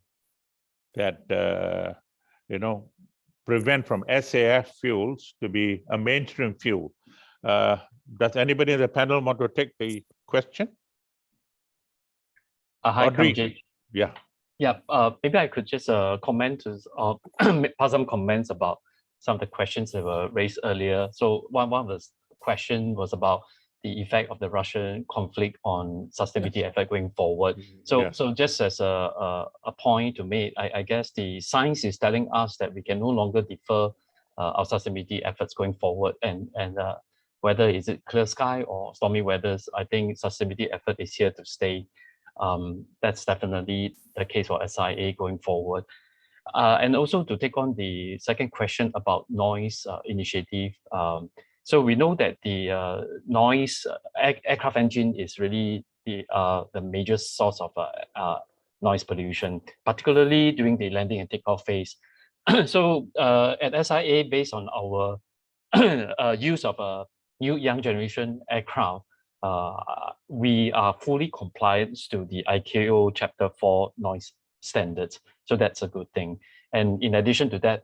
that prevent from SAF fuels to be a mainstream fuel? Does anybody in the panel want to take the question? Hi, Kamjit. Yeah. Yeah, maybe I could just comment or pass some comments about some of the questions that were raised earlier. So one of the question was about the effect of the Russian conflict on sustainability effort going forward. So just as a point to make, I guess the science is telling us that we can no longer defer our sustainability efforts going forward, and whether is it clear sky or stormy weathers, I think sustainability effort is here to stay. That's definitely the case for SIA going forward. And also to take on the second question about noise initiative. So we know that the noise aircraft engine is really the major source of noise pollution, particularly during the landing and takeoff phase. So at SIA, based on our use of a new young generation aircraft, we are fully compliant to the ICAO Chapter 4 noise standards. So that's a good thing. And in addition to that,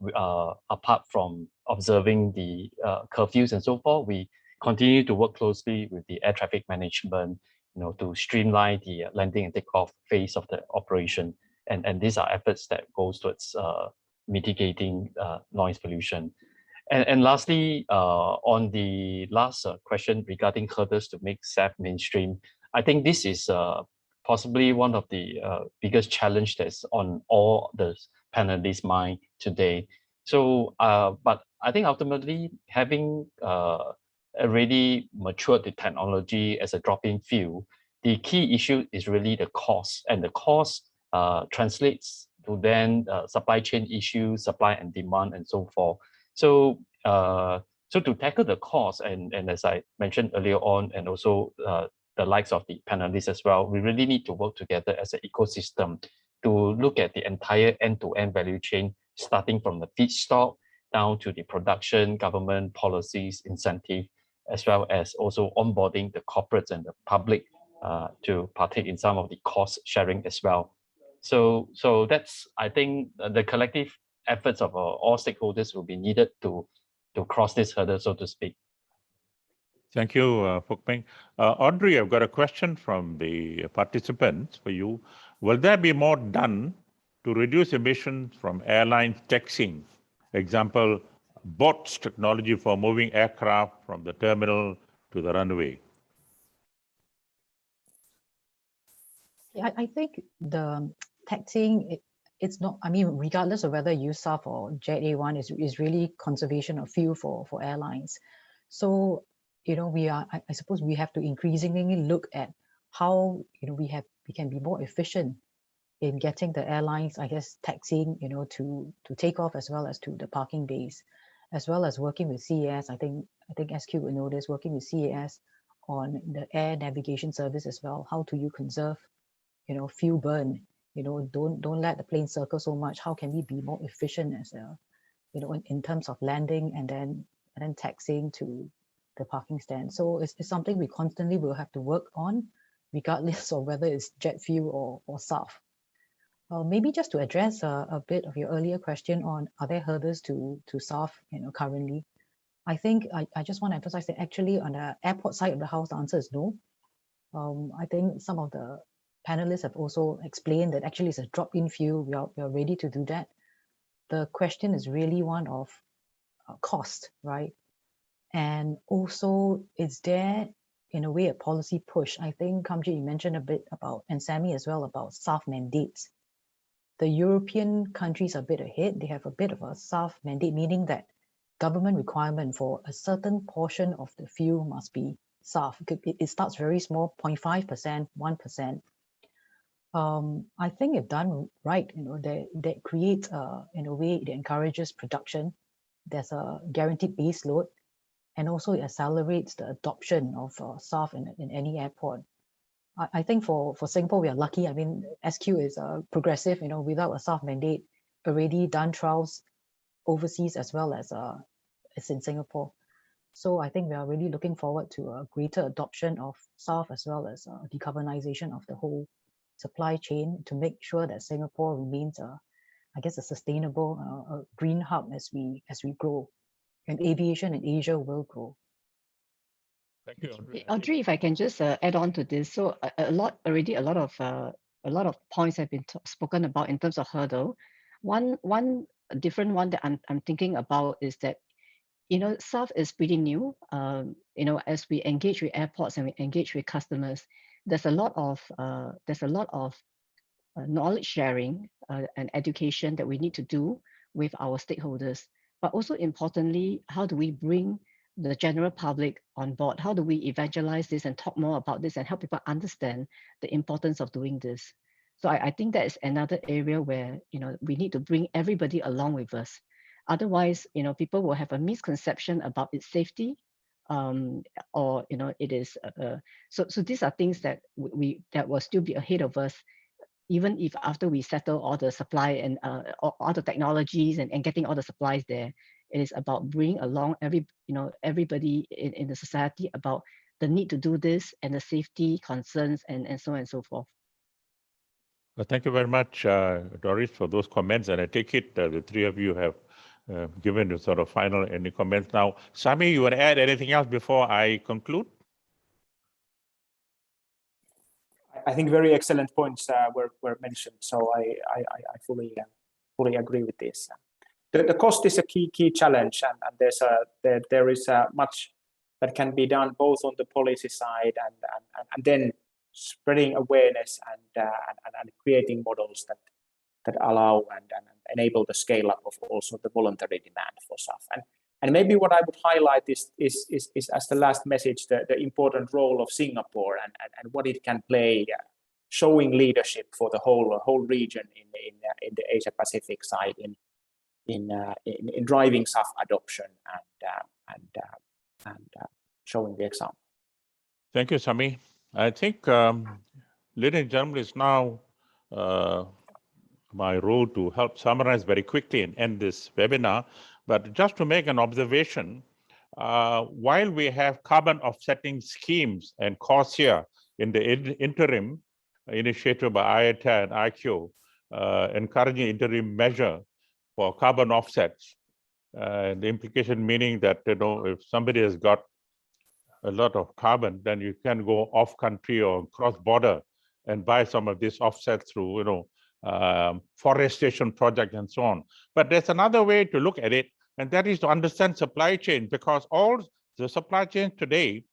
apart from observing the curfews and so forth, we continue to work closely with the air traffic management, to streamline the landing and takeoff phase of the operation. And these are efforts that goes towards mitigating noise pollution. And lastly, on the last question regarding hurdles to make SAF mainstream, I think this is possibly one of the biggest challenge that's on all the panelists' mind today. So, but I think ultimately having already matured the technology as a drop-in fuel, the key issue is really the cost, and the cost translates to then supply chain issues, supply and demand, and so forth. So, so to tackle the cost, and as I mentioned earlier on, and also the likes of the panelists as well, we really need to work together as an ecosystem to look at the entire end-to-end value chain, starting from the feedstock down to the production, government policies, incentive, as well as also onboarding the corporates and the public to partake in some of the cost sharing as well. So that's, I think, the collective efforts of all stakeholders will be needed to cross this hurdle, so to speak. Thank you, Phuc Peng. Audrey, I've got a question from the participants for you. Will there be more done to reduce emissions from airlines taxiing? Example, bots technology for moving aircraft from the terminal to the runway. Yeah, I think the taxing, it's not, I mean, regardless of whether you use SAF or Jet A1 is really conservation of fuel for airlines. So, you know, I suppose we have to increasingly look at how, you know, we can be more efficient in getting the airlines, I guess, taxiing, you know, to take off as well as to the parking bays, as well as working with CAS. I think SQ will know this, working with CAS on the air navigation service as well. How do you conserve, you know, fuel burn? You know, don't let the plane circle so much. How can we be more efficient as a, you know, in terms of landing and then taxiing to the parking stand? So it's something we constantly will have to work on, regardless of whether it's jet fuel or SAF. Maybe just to address a bit of your earlier question on are there hurdles to SAF, you know, currently? I think I just want to emphasize that actually on the airport side of the house, the answer is no. I think some of the panelists have also explained that actually it's a drop-in fuel. We are ready to do that. The question is really one of cost, right? And also, is there, in a way, a policy push? I think Kamji, you mentioned a bit about, and Sammy as well, about SAF mandates. The European countries are a bit ahead. They have a bit of a SAF mandate, meaning that government requirement for a certain portion of the fuel must be SAF. It starts very small, 0.5%, 1%. I think if done right, you know, that creates, in a way, it encourages production. There's a guaranteed base load, and also it accelerates the adoption of SAF in any airport. I think for Singapore, we are lucky. I mean, SQ is progressive, you know, without a SAF mandate, already done trials overseas as well as in Singapore. So I think we are really looking forward to a greater adoption of SAF as well as decarbonization of the whole supply chain to make sure that Singapore remains, I guess, a sustainable green hub as we grow, and aviation in Asia will grow. Thank you, Audrey. Audrey, if I can just add on to this. So a lot of points have been spoken about in terms of hurdle. One different one that I'm thinking about is that, you know, SAF is pretty new. You know, as we engage with airports and we engage with customers, there's a lot of knowledge sharing and education that we need to do with our stakeholders. But also importantly, how do we bring the general public on board? How do we evangelize this and talk more about this and help people understand the importance of doing this? So I think that is another area where, you know, we need to bring everybody along with us. Otherwise, you know, people will have a misconception about its safety, or, you know, it is. So these are things that that will still be ahead of us, even if after we settle all the supply and all the technologies and getting all the supplies there. It is about bringing along everybody in the society about the need to do this and the safety concerns and so on and so forth. Well, thank you very much, Doris, for those comments. And I take it the three of you have given the sort of final any comments. Now, Sami, you want to add anything else before I conclude? I think very excellent points were mentioned. So I fully agree with this. The cost is a key challenge, and there is much that can be done both on the policy side and then spreading awareness and creating models that allow and enable the scale up of also the voluntary demand for SAF. And maybe what I would highlight is as the last message the important role of Singapore and what it can play, showing leadership for the whole region in the Asia Pacific side in driving SAF adoption and showing the example. Thank you, Sami. I think, ladies and gentlemen, it's now my role to help summarize very quickly and end this webinar. But just to make an observation, while we have carbon offsetting schemes and CORSIA in the interim initiative by IATA and IQ, encouraging interim measure for carbon offsets, the implication meaning that, you know, if somebody has got a lot of carbon, then you can go off country or cross border and buy some of this offset through, forestation project and so on. But there's another way to look at it, and that is to understand supply chain, because all the supply chain today,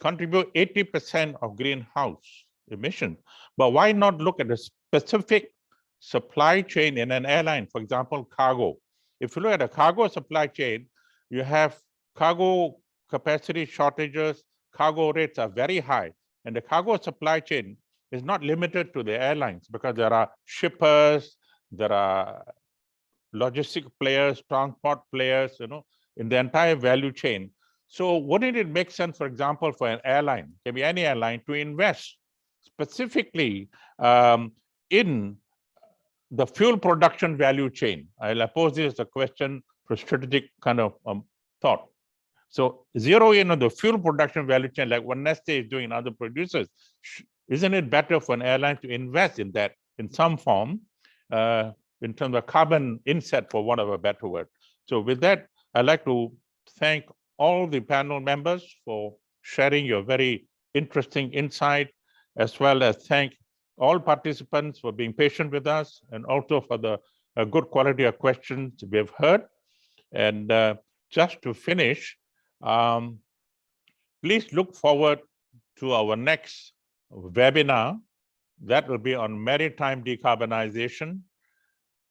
contribute 80% of greenhouse emission. But why not look at the specific supply chain in an airline? For example, cargo. If you look at the cargo supply chain, you have cargo capacity shortages, cargo rates are very high. And the cargo supply chain is not limited to the airlines, because there are shippers, there are logistic players, transport players, in the entire value chain. So wouldn't it make sense, for example, for an airline, can be any airline, to invest specifically in the fuel production value chain? I'll pose this as a question for strategic kind of thought. So zero in on the fuel production value chain, like what Neste is doing in other producers, isn't it better for an airline to invest in that in some form, in terms of carbon inset, for want of a better word? So with that, I'd like to thank all the panel members for sharing your very interesting insight, as well as thank all participants for being patient with us, and also for the good quality of questions we have heard. And just to finish, please look forward to our next webinar. That will be on maritime decarbonization,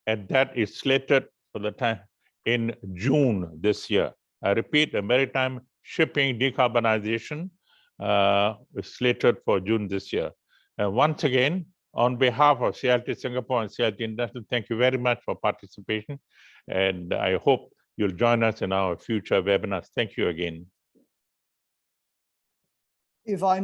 and that is slated for the time in June this year. I repeat, the maritime shipping decarbonization is slated for June this year. And once again, on behalf of CILT Singapore and CILT International, thank you very much for participation. And I hope you'll join us in our future webinars. Thank you again. If I